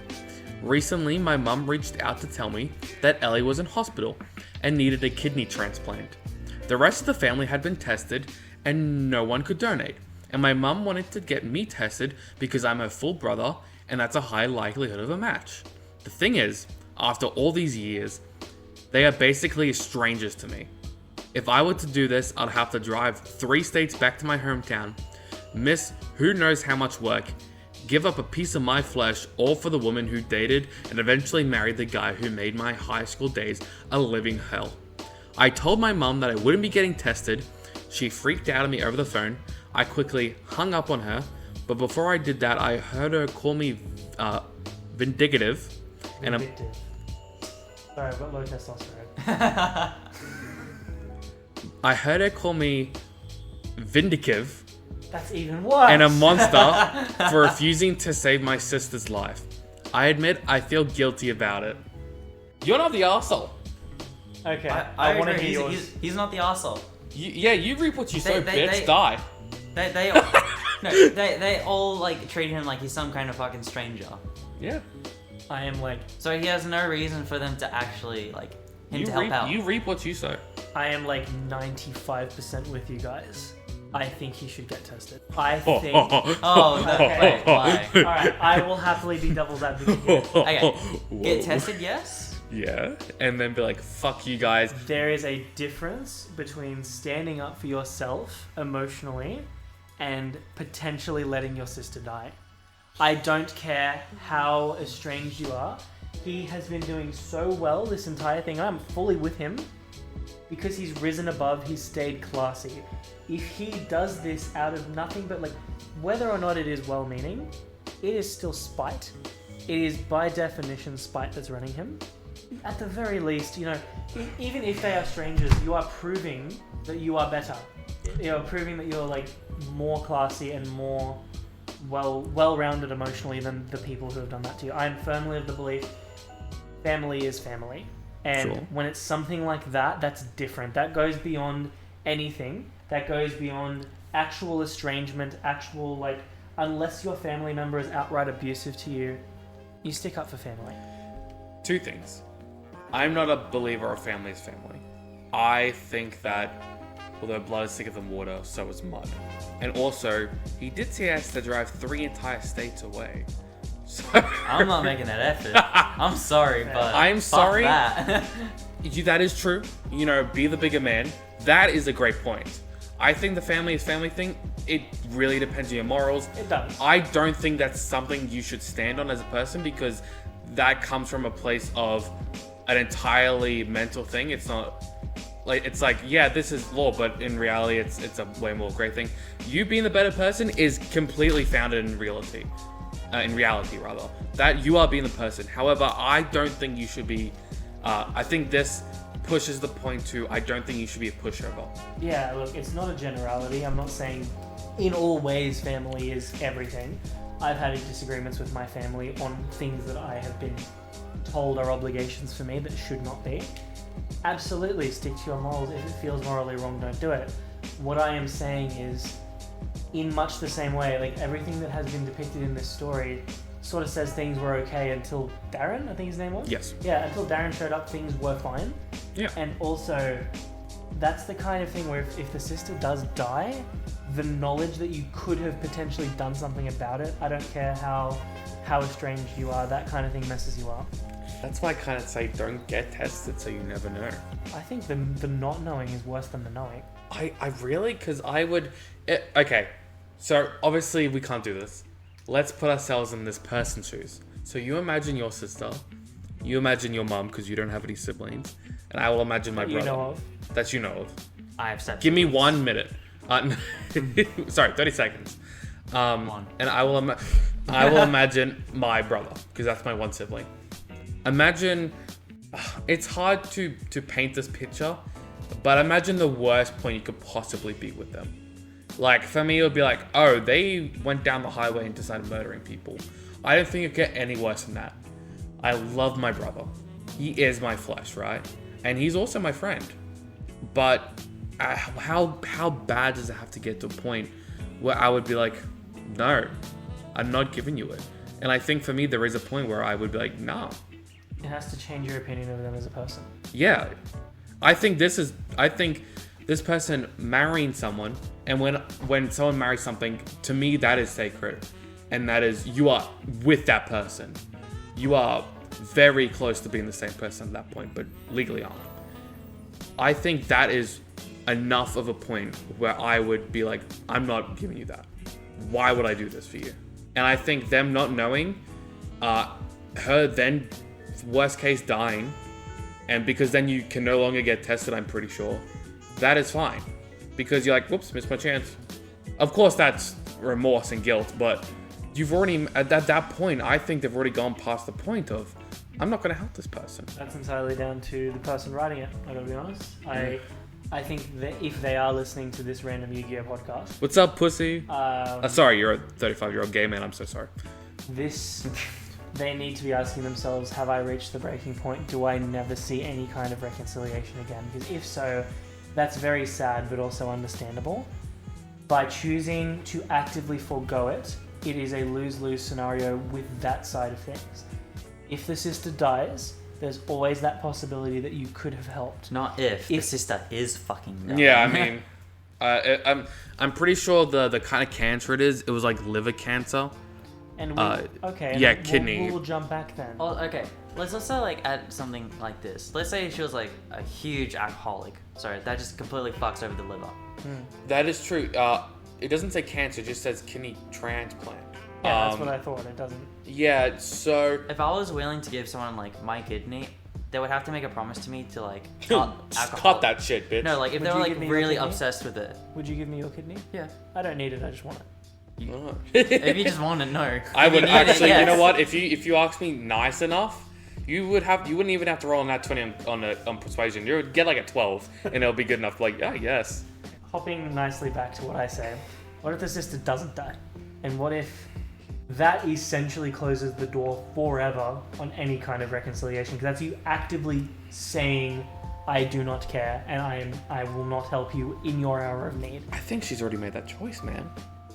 Recently, my mum reached out to tell me that Ellie was in hospital and needed a kidney transplant. The rest of the family had been tested and no one could donate. And my mum wanted to get me tested because I'm her full brother and that's a high likelihood of a match. The thing is, after all these years, they are basically strangers to me. If I were to do this, I'd have to drive 3 states back to my hometown, miss who knows how much work, give up a piece of my flesh, all for the woman who dated and eventually married the guy who made my high school days a living hell. I told my mum that I wouldn't be getting tested. She freaked out at me over the phone. I quickly hung up on her, but before I did that, I heard her call me vindictive. And Vindictive. Sorry, I've got low testosterone. I heard her call me vindictive That's even worse. and a monster for refusing to save my sister's life. I admit I feel guilty about it. You're not the arsehole. Okay, I want to agree. hear yours. He's not the arsehole. You reap what you sow, bitch. they- Die. They all, no, they all like treat him like he's some kind of fucking stranger. Yeah. I am like, So he has no reason for them to actually like him to help out. You reap what you sow. I am like 95% with you guys. I think he should get tested. I think. Oh, no, Okay. wait, why? Alright, I will happily be devil's advocate here. Okay, Whoa. get tested, yes. Yeah, and then be like, fuck you guys. There is a difference between standing up for yourself emotionally and potentially letting your sister die. I don't care how estranged you are. He has been doing so well this entire thing. I'm fully with him because he's risen above, he's stayed classy. If he does this out of nothing but like, whether or not it is well-meaning, it is still spite. It is by definition spite that's running him. At the very least, you know, even if they are strangers, you are proving that you are better. You're proving that you're like more classy and more well-rounded emotionally than the people who have done that to you. I am firmly of the belief family is family. And Sure. when it's something like that, that's different. That goes beyond anything. That goes beyond actual estrangement, actual like, unless your family member is outright abusive to you, you stick up for family. 2 things. I'm not a believer of family is family. I think that although blood is thicker than water, so is mud. And also, he did say he has to drive 3 entire states away. So I'm not making that effort. I'm sorry, but I'm fuck sorry. That. That is true. You know, be the bigger man. That is a great point. I think the family is family thing, it really depends on your morals. It does. I don't think that's something you should stand on as a person because that comes from a place of an entirely mental thing. It's not Like, it's like, yeah, this is law, but in reality, it's a way more great thing. You being the better person is completely founded in reality. In reality, rather. That you are being the person. However, I don't think you should be... I think this pushes the point to, I don't think you should be a pushover. Yeah, look, it's not a generality. I'm not saying in all ways family is everything. I've had disagreements with my family on things that I have been told are obligations for me that should not be. Absolutely, stick to your morals. If it feels morally wrong, don't do it. What I am saying is, in much the same way, like everything that has been depicted in this story sort of says things were okay until Darren, I think his name was? Yes. Yeah, until Darren showed up, things were fine. Yeah. And also, that's the kind of thing where if the sister does die, the knowledge that you could have potentially done something about it, I don't care how estranged you are, that kind of thing messes you up. That's why I kind of say don't get tested so you never know. I think the not knowing is worse than the knowing. I really? Because I would... okay, so obviously we can't do this. Let's put ourselves in this person's shoes. So you imagine your sister, you imagine your mum because you don't have any siblings, and I will imagine my brother. You know of. That you know of. I have steps. Give me 1 minute. Sorry, 30 seconds. One. And I will imagine my brother because that's my one sibling. Imagine, it's hard to paint this picture, but imagine the worst point you could possibly be with them. Like, for me, it would be like, oh, they went down the highway and decided murdering people. I don't think it could get any worse than that. I love my brother. He is my flesh, right? And he's also my friend. But how bad does it have to get to a point where I would be like, no, I'm not giving you it. And I think for me, there is a point where I would be like, no. It has to change your opinion of them as a person. Yeah. I think this person marrying someone, and when someone marries something, to me that is sacred. And that is, you are with that person. You are very close to being the same person at that point, but legally aren't. I think that is enough of a point where I would be like, I'm not giving you that. Why would I do this for you? And I think them not knowing, her then worst case dying, and because then you can no longer get tested, I'm pretty sure, that is fine. Because you're like, whoops, missed my chance. Of course that's remorse and guilt, but you've already, at that point, I think they've already gone past the point of, I'm not going to help this person. That's entirely down to the person writing it, I gotta be honest. I think that if they are listening to this random YuGiOh podcast... What's up, pussy? Sorry, you're a 35-year-old gay man, I'm so sorry. They need to be asking themselves, have I reached the breaking point? Do I never see any kind of reconciliation again? Because if so, that's very sad, but also understandable. By choosing to actively forego it, it is a lose-lose scenario with that side of things. If the sister dies, there's always that possibility that you could have helped. Not if the sister is fucking dying. Yeah, I mean, I'm pretty sure the kind of cancer it was like liver cancer. And kidney. We'll jump back then. Oh, okay. Let's also add something like this. Let's say she was like a huge alcoholic. Sorry, that just completely fucks over the liver. That is true. It doesn't say cancer; it just says kidney transplant. Yeah, that's what I thought. It doesn't. Yeah. So if I was willing to give someone my kidney, they would have to make a promise to me to cut alcohol. Cut that shit, bitch. No, if they were really obsessed with it. Would you give me your kidney? Yeah. I don't need it. I just want it. If you just want to know, I would actually. Yes. You know what? If you ask me nice enough, you wouldn't even have to roll on that 20 on persuasion. You would get a 12, and it'll be good enough. Yes. Hopping nicely back to what I say. What if the sister doesn't die? And what if that essentially closes the door forever on any kind of reconciliation? Because that's you actively saying, I do not care, and I will not help you in your hour of need. I think she's already made that choice, man.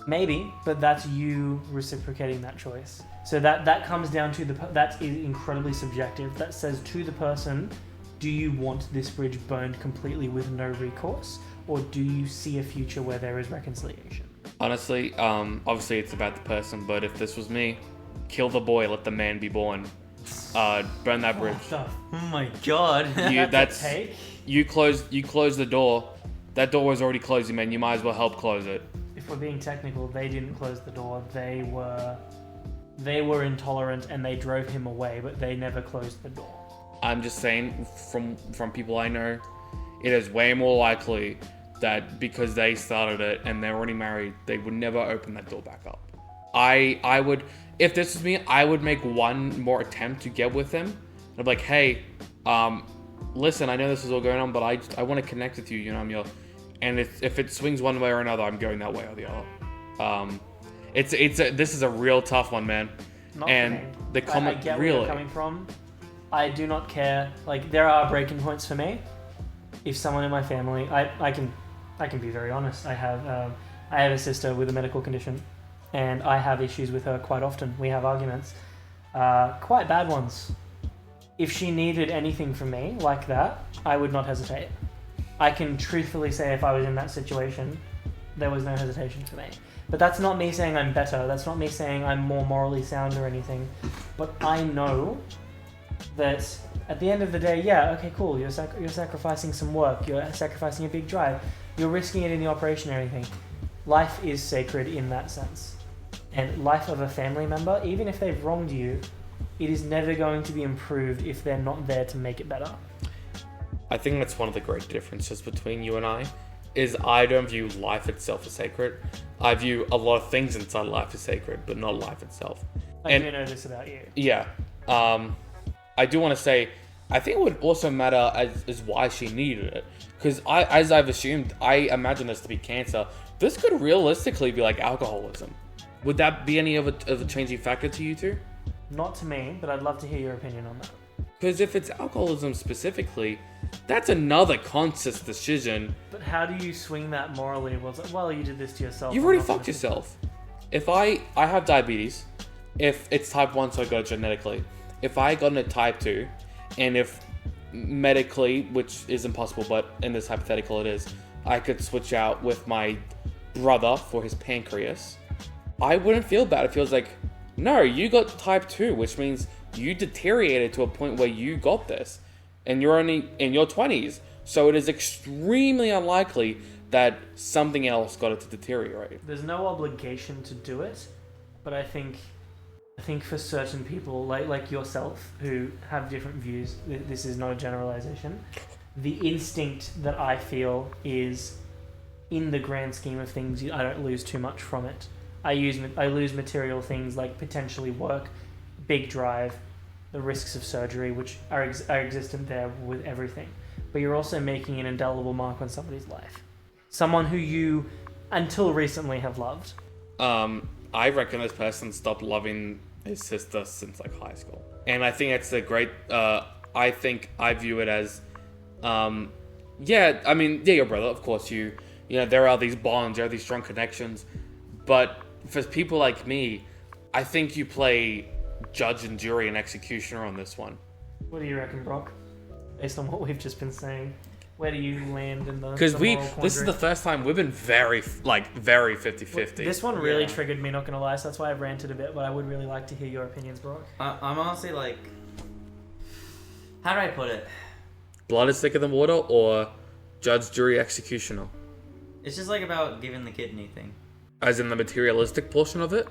Maybe, but that's you reciprocating that choice. So that comes down to that is incredibly subjective. That says to the person, do you want this bridge burned completely with no recourse, or do you see a future where there is reconciliation? Honestly, obviously it's about the person, but if this was me, kill the boy, let the man be born. Burn that bridge. Oh my god. You close the door. That door was already closed, man. You might as well help close it. If we're being technical, they didn't close the door. They were intolerant and they drove him away, but they never closed the door. I'm just saying, from people I know, it is way more likely that because they started it and they're already married, they would never open that door back up. I would, if this was me, I would make one more attempt to get with him. I'd be like, hey, listen, I know this is all going on, but I want to connect with you. You know, and if it swings one way or another, I'm going that way or the other. This is a real tough one, man. Not and for me. the comment I get really. where you're coming from. I do not care. Like, there are breaking points for me. If someone in my family, I can be very honest. I have a sister with a medical condition, and I have issues with her quite often. We have arguments, quite bad ones. If she needed anything from me like that, I would not hesitate. I can truthfully say if I was in that situation, there was no hesitation for me. But that's not me saying I'm better. That's not me saying I'm more morally sound or anything. But I know that at the end of the day, yeah, okay, cool. You're sacrificing some work. You're sacrificing a big drive. You're risking it in the operation or anything. Life is sacred in that sense. And life of a family member, even if they've wronged you, it is never going to be improved if they're not there to make it better. I think that's one of the great differences between you and I, is I don't view life itself as sacred. I view a lot of things inside life as sacred, but not life itself. I do know this about you. Yeah. I do want to say, I think it would also matter as why she needed it. Because as I've assumed, I imagine this to be cancer. This could realistically be like alcoholism. Would that be any of a changing factor to you two? Not to me, but I'd love to hear your opinion on that. Because if it's alcoholism specifically, that's another conscious decision. But how do you swing that morally? Well, you did this to yourself. You've already fucked yourself. If I have diabetes, if it's type 1, so I got it genetically. If I got into type 2, and if medically, which is impossible, but in this hypothetical it is, I could switch out with my brother for his pancreas, I wouldn't feel bad. It feels like, no, you got type 2, which means you deteriorated to a point where you got this, and you're only in your 20s. So it is extremely unlikely that something else got it to deteriorate. There's no obligation to do it, but I think for certain people, like yourself, who have different views, this is not a generalization. The instinct that I feel is, in the grand scheme of things, I don't lose too much from it. I lose material things like potentially work, big drive, the risks of surgery, which are existent there with everything. But you're also making an indelible mark on somebody's life. Someone who you, until recently, have loved. I reckon this person stopped loving his sister since like high school. And I think it's a great, I think I view it as, your brother, of course, you know, there are these bonds, there are these strong connections. But for people like me, I think you play judge and jury and executioner on this one. What do you reckon, Brock? Based on what we've just been saying, where do you land in the? Because this is the first time we've been very 50-50. This one really triggered me, not gonna lie. So that's why I've ranted a bit. But I would really like to hear your opinions, Brock. I'm honestly like, how do I put it? Blood is thicker than water, or judge, jury, executioner. It's just like about giving the kidney thing. As in the materialistic portion of it.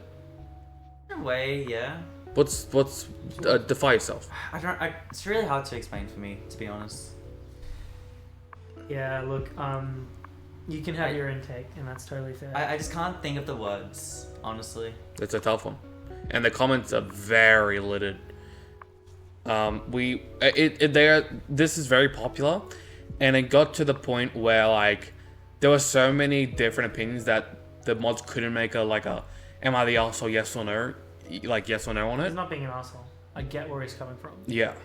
In a way, yeah. What's defy yourself? It's really hard to explain for me, to be honest. Yeah, look, you can have your intake, and that's totally fair. I just can't think of the words, honestly. It's a tough one, and the comments are very littered. This is very popular, and it got to the point where like there were so many different opinions that the mods couldn't make a am I the asshole, yes or no, like yes or no on it. He's not being an asshole. I get where he's coming from. Yeah,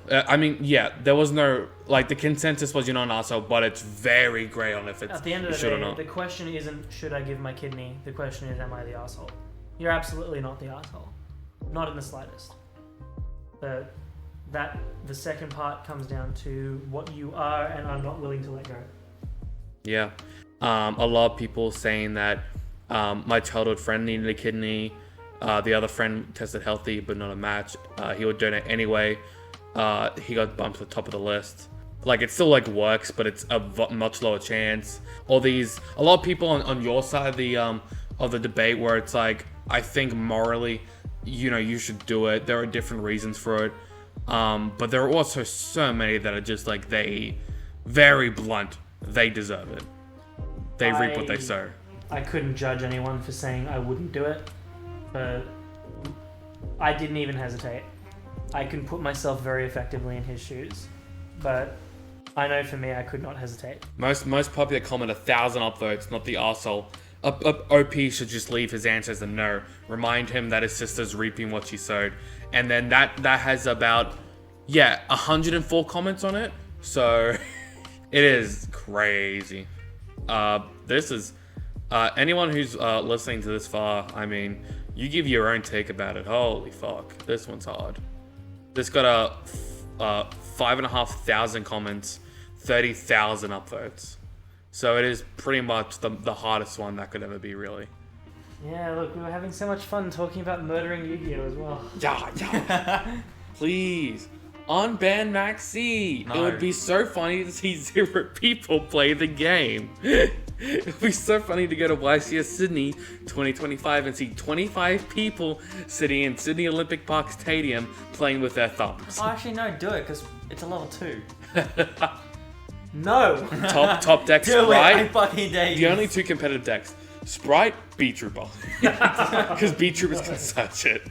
there was no, the consensus was you're not an asshole, but it's very grey on if it's at the end of the should day, or not. The question isn't should I give my kidney. The question is, am I the asshole? You're absolutely not the asshole, not in the slightest. The second part comes down to what you are and are not willing to let go. Yeah, a lot of people saying that my childhood friend needed a kidney. The other friend tested healthy, but not a match. He would donate anyway. He got bumped to the top of the list. It still works, but it's a much lower chance. A lot of people on your side of the debate, where it's I think morally, you should do it. There are different reasons for it, but there are also so many that are just they very blunt they deserve it. They reap what they sow. I couldn't judge anyone for saying I wouldn't do it, but I didn't even hesitate. I can put myself very effectively in his shoes, but I know for me I could not hesitate. Most popular comment, 1,000 upvotes, not the arsehole. OP should just leave his answers and no. Remind him that his sister's reaping what she sowed. And then that has about, 104 comments on it. So, it is crazy. This is, anyone who's listening to this far, I mean, you give your own take about it. Holy fuck, this one's hard. This got a 5,500 comments, 30,000 upvotes. So it is pretty much the hardest one that could ever be, really. Yeah, look, we were having so much fun talking about murdering Yu-Gi-Oh as well. Yeah. Please. Unban Maxi. No. It would be so funny to see 0 people play the game. It would be so funny to go to YCS Sydney 2025 and see 25 people sitting in Sydney Olympic Park Stadium playing with their thumbs. Oh, actually, no, do it, because it's a level 2. No! Top deck Do it, Sprite. I fucking dare you. The only 2 competitive decks. Sprite, Beat Trooper. Because Beat Troopers can such it.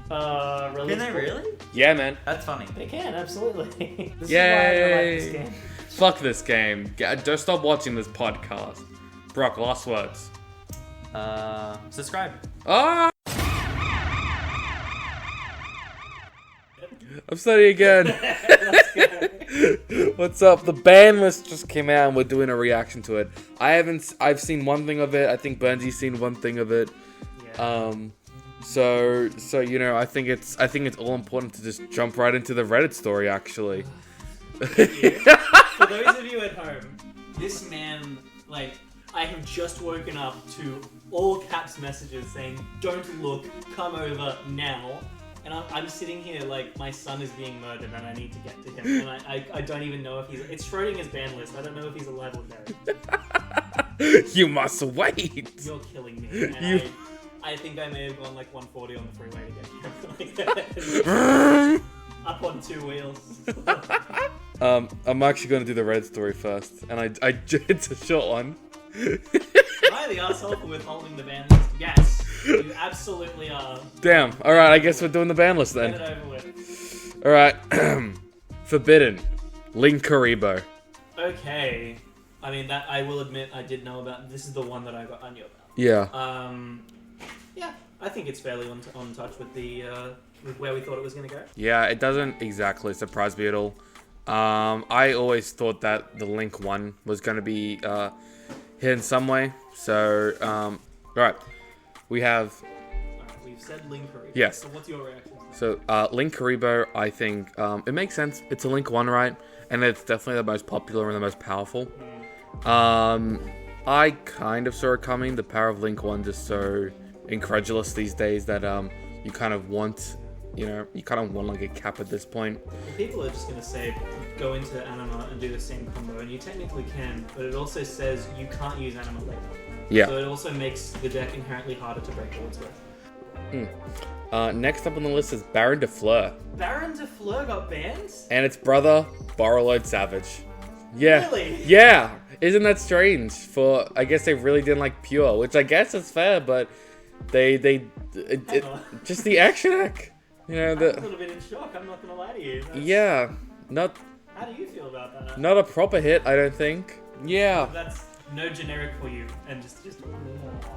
Really? Can they really? Yeah, man. That's funny. They can, absolutely. This Yay! is why I like this game. Fuck this game. Don't stop watching this podcast. Brock, last words. Subscribe. Ah! I'm studying again. What's up? The ban list just came out and we're doing a reaction to it. I've seen one thing of it. I think Burnsy's seen one thing of it. Yeah. So you know, I think it's all important to just jump right into the Reddit story actually. For those of you at home, this man, I have just woken up to all caps messages saying, "Don't look, come over now." And I'm sitting here like my son is being murdered and I need to get to him. And I don't even know if it's Schrodinger's ban list. I don't know if he's alive or dead. You must wait. You're killing me. And I think I may have gone 140 on the freeway to get here. Up on 2 wheels. I'm actually going to do the Reddit story first. And it's a short one. Am I the asshole for withholding the ban list? Yes, you absolutely are. Damn. Alright, I guess we're doing the ban list then. Get it over with. Alright. Forbidden. Link Karibo. Okay. I mean, that I will admit I did know about. This is the one that I knew about. Yeah. Yeah, I think it's fairly on touch with the with where we thought it was going to go. Yeah, it doesn't exactly surprise me at all. I always thought that the Link one was going to be hit in some way. So, right. We have... Alright, we've said Link Karibo. Yes. So what's your reaction? So, Link Karibo, I think, it makes sense. It's a Link 1, right? And it's definitely the most popular and the most powerful. I kind of saw it coming. The power of Link 1 just so incredulous these days that you kind of want, a cap at this point. People are just going to say, go into Anima and do the same combo, and you technically can, but it also says you can't use Anima later. Yeah. So it also makes the deck inherently harder to break boards with. Next up on the list is Baron de Fleur. Baron de Fleur got banned? And its brother, Borrowload Savage. Yeah. Really? Yeah. Isn't that strange? I guess they really didn't like Pure, which I guess is fair, but just the action hack. I'm a little bit in shock, I'm not gonna lie to you. Yeah. How do you feel about that? Not a proper hit, I don't think. Yeah. That's no generic for you, and just.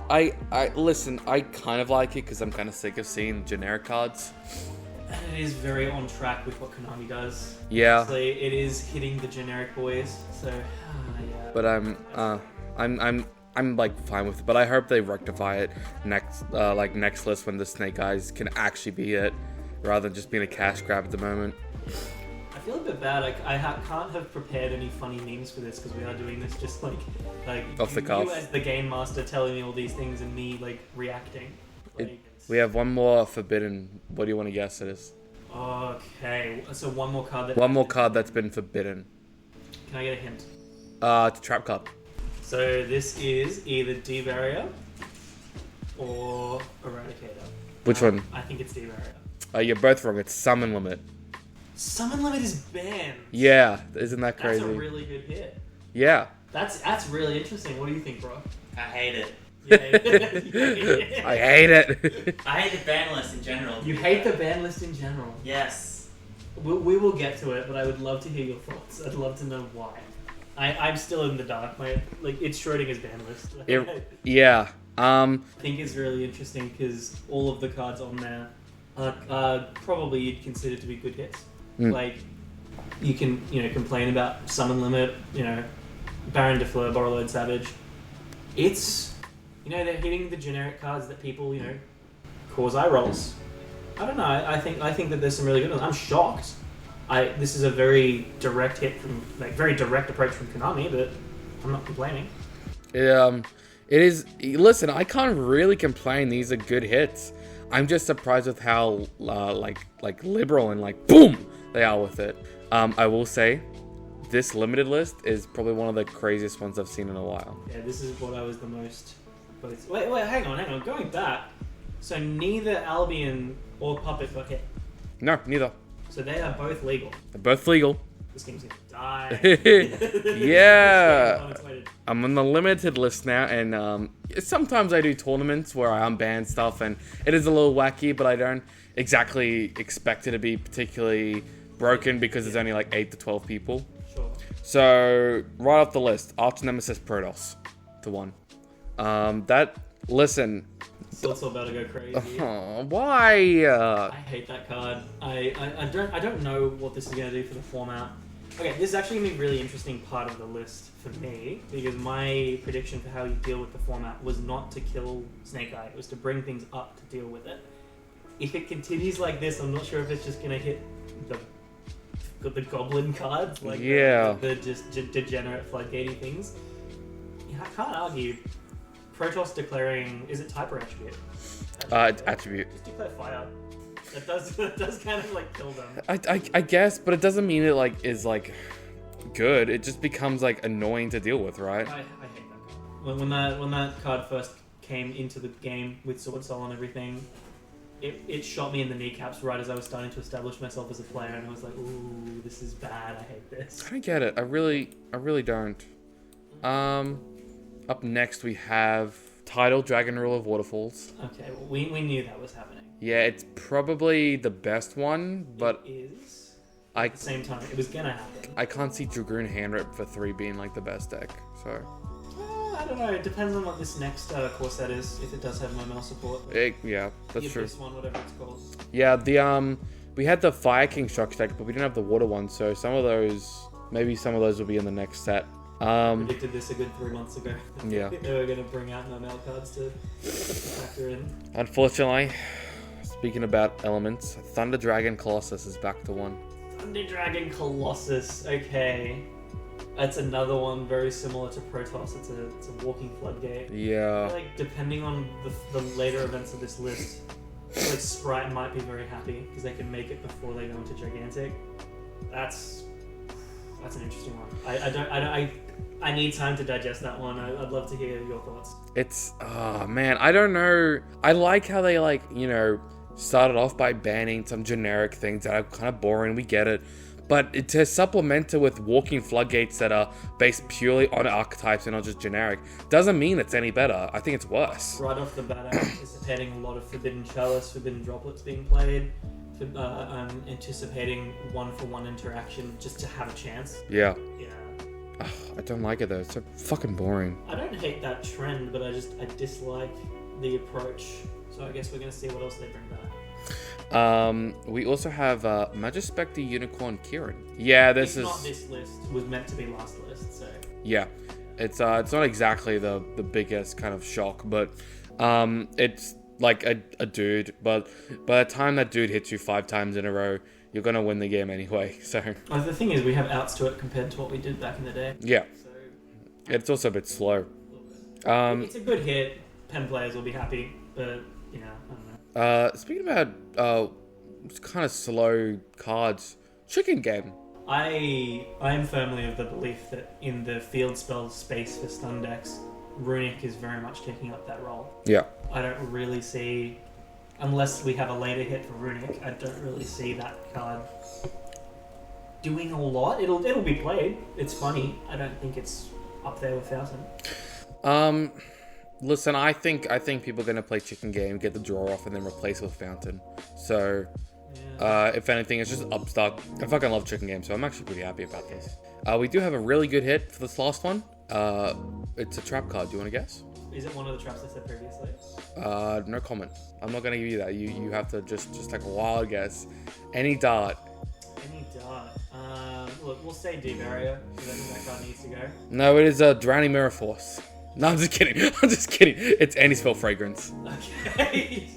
I listen. I kind of like it because I'm kind of sick of seeing generic cards. And it is very on track with what Konami does. Yeah. Honestly, it is hitting the generic boys. So yeah. But I'm fine with it. But I hope they rectify it next list when the Snake Eyes can actually be it, rather than just being a cash grab at the moment. I feel a bit bad. Can't have prepared any funny memes for this because we are doing this just like off the cuff. You as the game master telling me all these things and me reacting. We have one more forbidden. What do you want to guess it is? Okay, so one more card. One more card that's been forbidden. Can I get a hint? It's a trap card. So this is either D-Barrier or Eradicator. Which one? I think it's D-Barrier. You're both wrong. It's Summon Limit. Summon Limit is banned. Yeah, isn't that crazy? That's a really good hit. Yeah, That's really interesting. What do you think, bro? I hate it. You hate it. I hate it. I hate the ban list in general. You hate the ban list in general. Yes. We will get to it, but I would love to hear your thoughts. I'd love to know why. I'm still in the dark. It's Schrodinger's ban list. Yeah. I think it's really interesting because all of the cards on there are probably you'd consider to be good hits. Like, you can, complain about Summon Limit, Baron de Fleur, Borrowload Savage. It's, they're hitting the generic cards that people, cause eye rolls. I don't know. I think that there's some really good ones. I'm shocked. This is a very direct hit very direct approach from Konami, but I'm not complaining. It is. Listen, I can't really complain. These are good hits. I'm just surprised with how like liberal and boom they are with it. I will say, this limited list is probably one of the craziest ones I've seen in a while. Yeah, this is what I was the most. Wait, hang on. Going back, so neither Albion or Puppet got hit. No, neither. So they are both legal. They're both legal. This game's gonna die. Yeah. I'm on the limited list now, and sometimes I do tournaments where I unban stuff, and it is a little wacky, but I don't exactly expect it to be particularly broken because there's only 8 to 12 people. Sure. So, right off the list, Arch Nemesis Protoss to 1. Listen. It's also about to go crazy. Why? I hate that card. I don't know what this is going to do for the format. Okay, this is actually going to be a really interesting part of the list for me, because my prediction for how you deal with the format was not to kill Snake Eye, it was to bring things up to deal with it. If it continues like this, I'm not sure if it's just going to hit the goblin cards, the just degenerate floodgatey things. I can't argue. Protoss declaring, is it type or attribute? It's attribute. Just declare fire. That does kind of kill them. I guess, but it doesn't mean it is good. It just becomes annoying to deal with, right? I hate that card. When that card first came into the game with Sword Soul and everything, it shot me in the kneecaps right as I was starting to establish myself as a player, and I was like, ooh, this is bad. I hate this. I don't get it. I really don't. Up next we have Tidal Dragon Rule of Waterfalls. Okay, well, we knew that was happening. Yeah, it's probably the best one, but it is. At the same time, it was gonna happen. I can't see Dragoon Handrip for 3 being the best deck, so. I don't know. It depends on what this next core set is. If it does have Momel support. Yeah, that's true. This one, whatever it's called. Yeah, we had the Fire King structure deck, but we didn't have the water one, so maybe some of those will be in the next set. Predicted this a good 3 months ago. Yeah. They were going to bring out Momel cards to factor in. Unfortunately, speaking about elements, Thunder Dragon Colossus is back to 1. Thunder Dragon Colossus. Okay. That's another one very similar to Protoss. It's a walking floodgate. Yeah. I feel depending on the later events of this list, I feel Sprite might be very happy because they can make it before they go into Gigantic. That's an interesting one. I need time to digest that one. I'd love to hear your thoughts. It's man, I don't know. I like how they started off by banning some generic things that are kind of boring. We get it. But to supplement it with walking floodgates that are based purely on archetypes and not just generic doesn't mean it's any better. I think it's worse. Right off the bat, I'm anticipating a lot of Forbidden Chalice, Forbidden Droplets being played. I'm anticipating 1-for-1 interaction just to have a chance. Yeah. Yeah. I don't like it though. It's so fucking boring. I don't hate that trend, but I dislike the approach. So I guess we're gonna see what else they bring back. We also have Magispector Unicorn Kieran. Yeah, this list was meant to be last list, so. Yeah, it's not exactly the biggest kind of shock, but it's a dude. But by the time that dude hits you 5 times in a row, you're gonna win the game anyway. So. Well, the thing is, we have outs to it compared to what we did back in the day. Yeah. So. It's also a bit slow. It's a good hit. Pen players will be happy, but I don't know. Speaking about kind of slow cards, Chicken Game. I am firmly of the belief that in the field spell space for stun decks, Runic is very much taking up that role. Yeah. I don't really see, unless we have a later hit for Runic, I don't really see that card doing a lot. It'll be played. It's funny. I don't think it's up there with Fountain. Listen, I think people are gonna play Chicken Game, get the draw off, and then replace it with Fountain. So, if anything, it's just Upstart. I fucking love Chicken Game, so I'm actually pretty happy about this. We do have a really good hit for this last one. It's a trap card. Do you want to guess? Is it one of the traps I said previously? No comment. I'm not gonna give you that. You have to just take a wild guess. Any dart. Any dart. Look, we'll say D-Barrier, because I think that card needs to go. No, it is a Drowning Mirror Force. No, I'm just kidding. I'm just kidding. It's Anti-Spell Fragrance. Okay.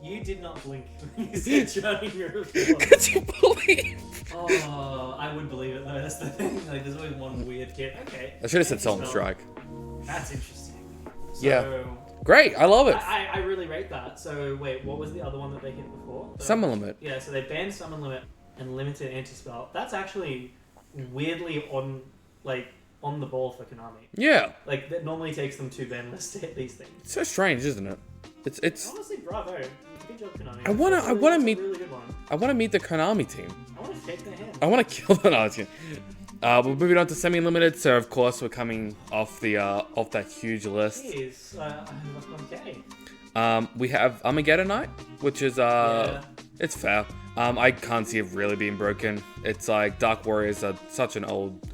You did not blink when you said Drowning Mirror Force. Could you believe? Oh, I would believe it though. That's the thing. Like, there's always one weird kid. Okay. I should have said Solemn Strike. That's interesting. So, Yeah. Great. I love it. I really rate that. So wait, what was the other one that they hit before? Summon Limit. Yeah. So they banned Summon Limit and limited anti-spell. That's actually weirdly on the ball for Konami. Yeah. Like, that normally takes them 2 ban lists to hit these things. It's so strange, isn't it? It's. Honestly, bravo. Good job, Konami. I wanna meet. Really good one. I wanna meet the Konami team. I want to shake their hand. I wanna kill the Nazi. We're moving on to semi-limited, so of course we're coming off that huge list. Jeez, okay. We have Armageddon Knight, which is it's fair. I can't see it really being broken. It's like Dark Warriors are such an old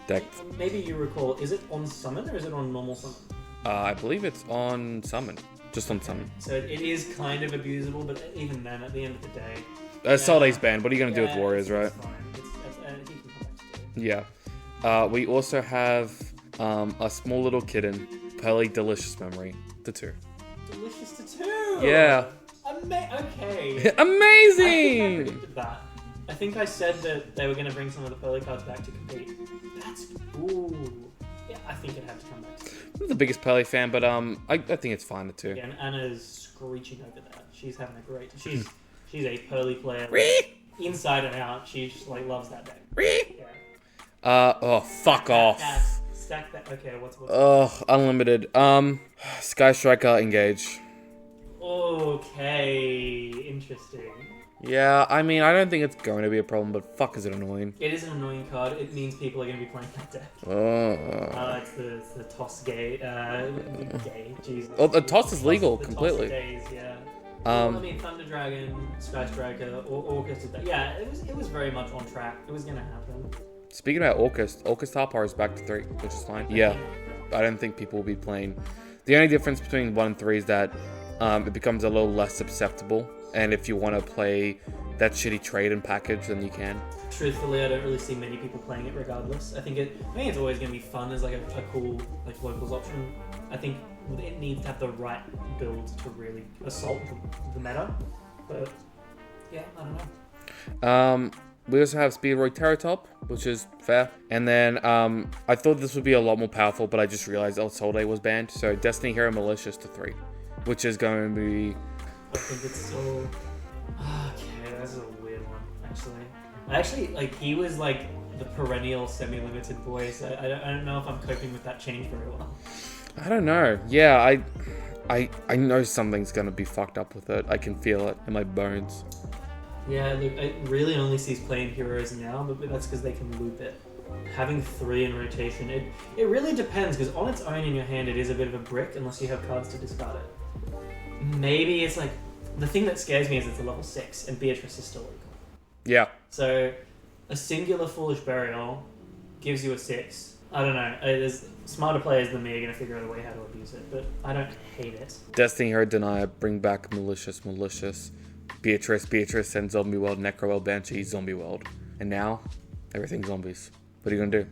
deck. Maybe you recall, is it on summon or is it on normal summon? I believe it's on summon. Just on summon. So it is kind of abusable, but even then, at the end of the day... Solid Ace band. What are you going to do with Warriors, right? It's fine. He can come back to it. Yeah. We also have a small little kitten, Pearly Delicious Memory, the 2. Delicious to 2! Yeah. Okay. Amazing! I predicted that. I think I said that they were going to bring some of the Pearly cards back to compete. That's... Ooh. Yeah, I think it had to come back to it. I'm not the biggest Pearly fan, but I think it's fine, the 2. Yeah, and Anna's screeching over there. She's having a great... She's a Pearly player. Inside and out, she just, loves that deck. Yeah. Fuck off. Stack that. Okay, what's Unlimited. Sky Striker, Engage. Okay, interesting. Yeah, I mean, I don't think it's going to be a problem, but fuck is it annoying. It is an annoying card. It means people are going to be playing that deck. It's the toss gay. Gay, Jesus. Oh, the toss is legal, completely. Days, yeah. I mean, Thunder Dragon, Sky Striker, Orcus. Yeah, it was very much on track. It was going to happen. Speaking about Orcus Star Power is back to 3, which is fine. Yeah, I don't think people will be playing. The only difference between 1 and 3 is that it becomes a little less susceptible. And if you want to play that shitty trade and package, then you can. Truthfully, I don't really see many people playing it regardless. I think it's always going to be fun as a cool locals option. I think it needs to have the right build to really assault the meta. But yeah, I don't know. We also have Speedroid Terratop, which is fair. And then I thought this would be a lot more powerful, but I just realized El Solde was banned. So Destiny Hero Malicious to 3, which is going to be... I think it's so... Okay, that's a weird one, actually. He was the perennial semi-limited Boyz. I don't know if I'm coping with that change very well. I don't know. Yeah, I know something's going to be fucked up with it. I can feel it in my bones. Yeah, look, I really only see playing heroes now, but that's because they can loop it. Having 3 in rotation, it really depends, because on its own in your hand it is a bit of a brick unless you have cards to discard it. Maybe it's the thing that scares me is it's a level 6 and Beatrice is still legal. Yeah. So a singular Foolish Burial gives you a 6. I don't know. There's smarter players than me are going to figure out a way how to abuse it, but I don't hate it. Destiny Hero Denier, bring back Malicious. Beatrice, send Zombie World, Necro World, Banshee, Zombie World. And now, everything's zombies. What are you going to do?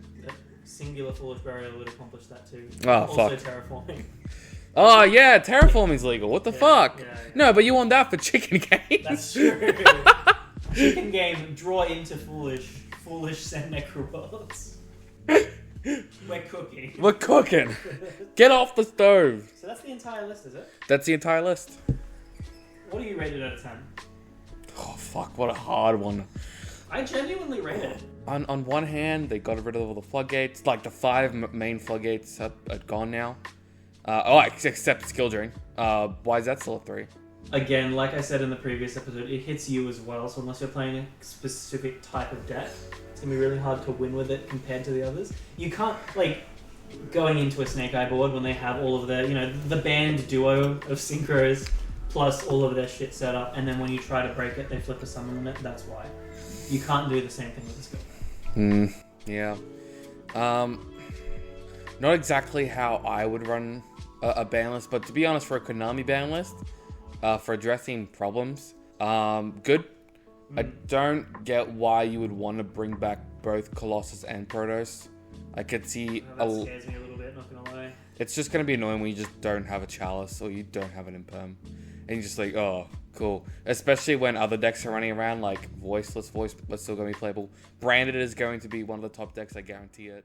Singular Foolish Burial would accomplish that too. Oh, also fuck. Terraforming. Oh, yeah, terraforming's legal. What the fuck? Yeah. No, but you want that for Chicken Game. That's true. Chicken Game, draw into Foolish send Necro Worlds. We're cooking. Get off the stove. So that's the entire list, is it? That's the entire list. What do you rate it out of 10? Oh, fuck, what a hard one. I genuinely rate it. On one hand, they got rid of all the floodgates. The 5 main floodgates are gone now. Except Skill Drain. Why is that still a 3? Again, like I said in the previous episode, it hits you as well, so unless you're playing a specific type of deck, it's going to be really hard to win with it compared to the others. You can't, going into a Snake Eye board when they have all of the, the band duo of synchros plus all of their shit set up, and then when you try to break it, they flip a summon on it. That's why. You can't do the same thing with the skill. Yeah. Not exactly how I would run a ban list, but to be honest, for a Konami ban list, for addressing problems, good. I don't get why you would want to bring back both Colossus and Protoss. I could see that scares me a little bit, not gonna lie. It's just gonna be annoying when you just don't have a Chalice or you don't have an Imperm, and you're just like, oh, cool. Especially when other decks are running around like voiceless, but still gonna be playable. Branded is going to be one of the top decks, I guarantee it.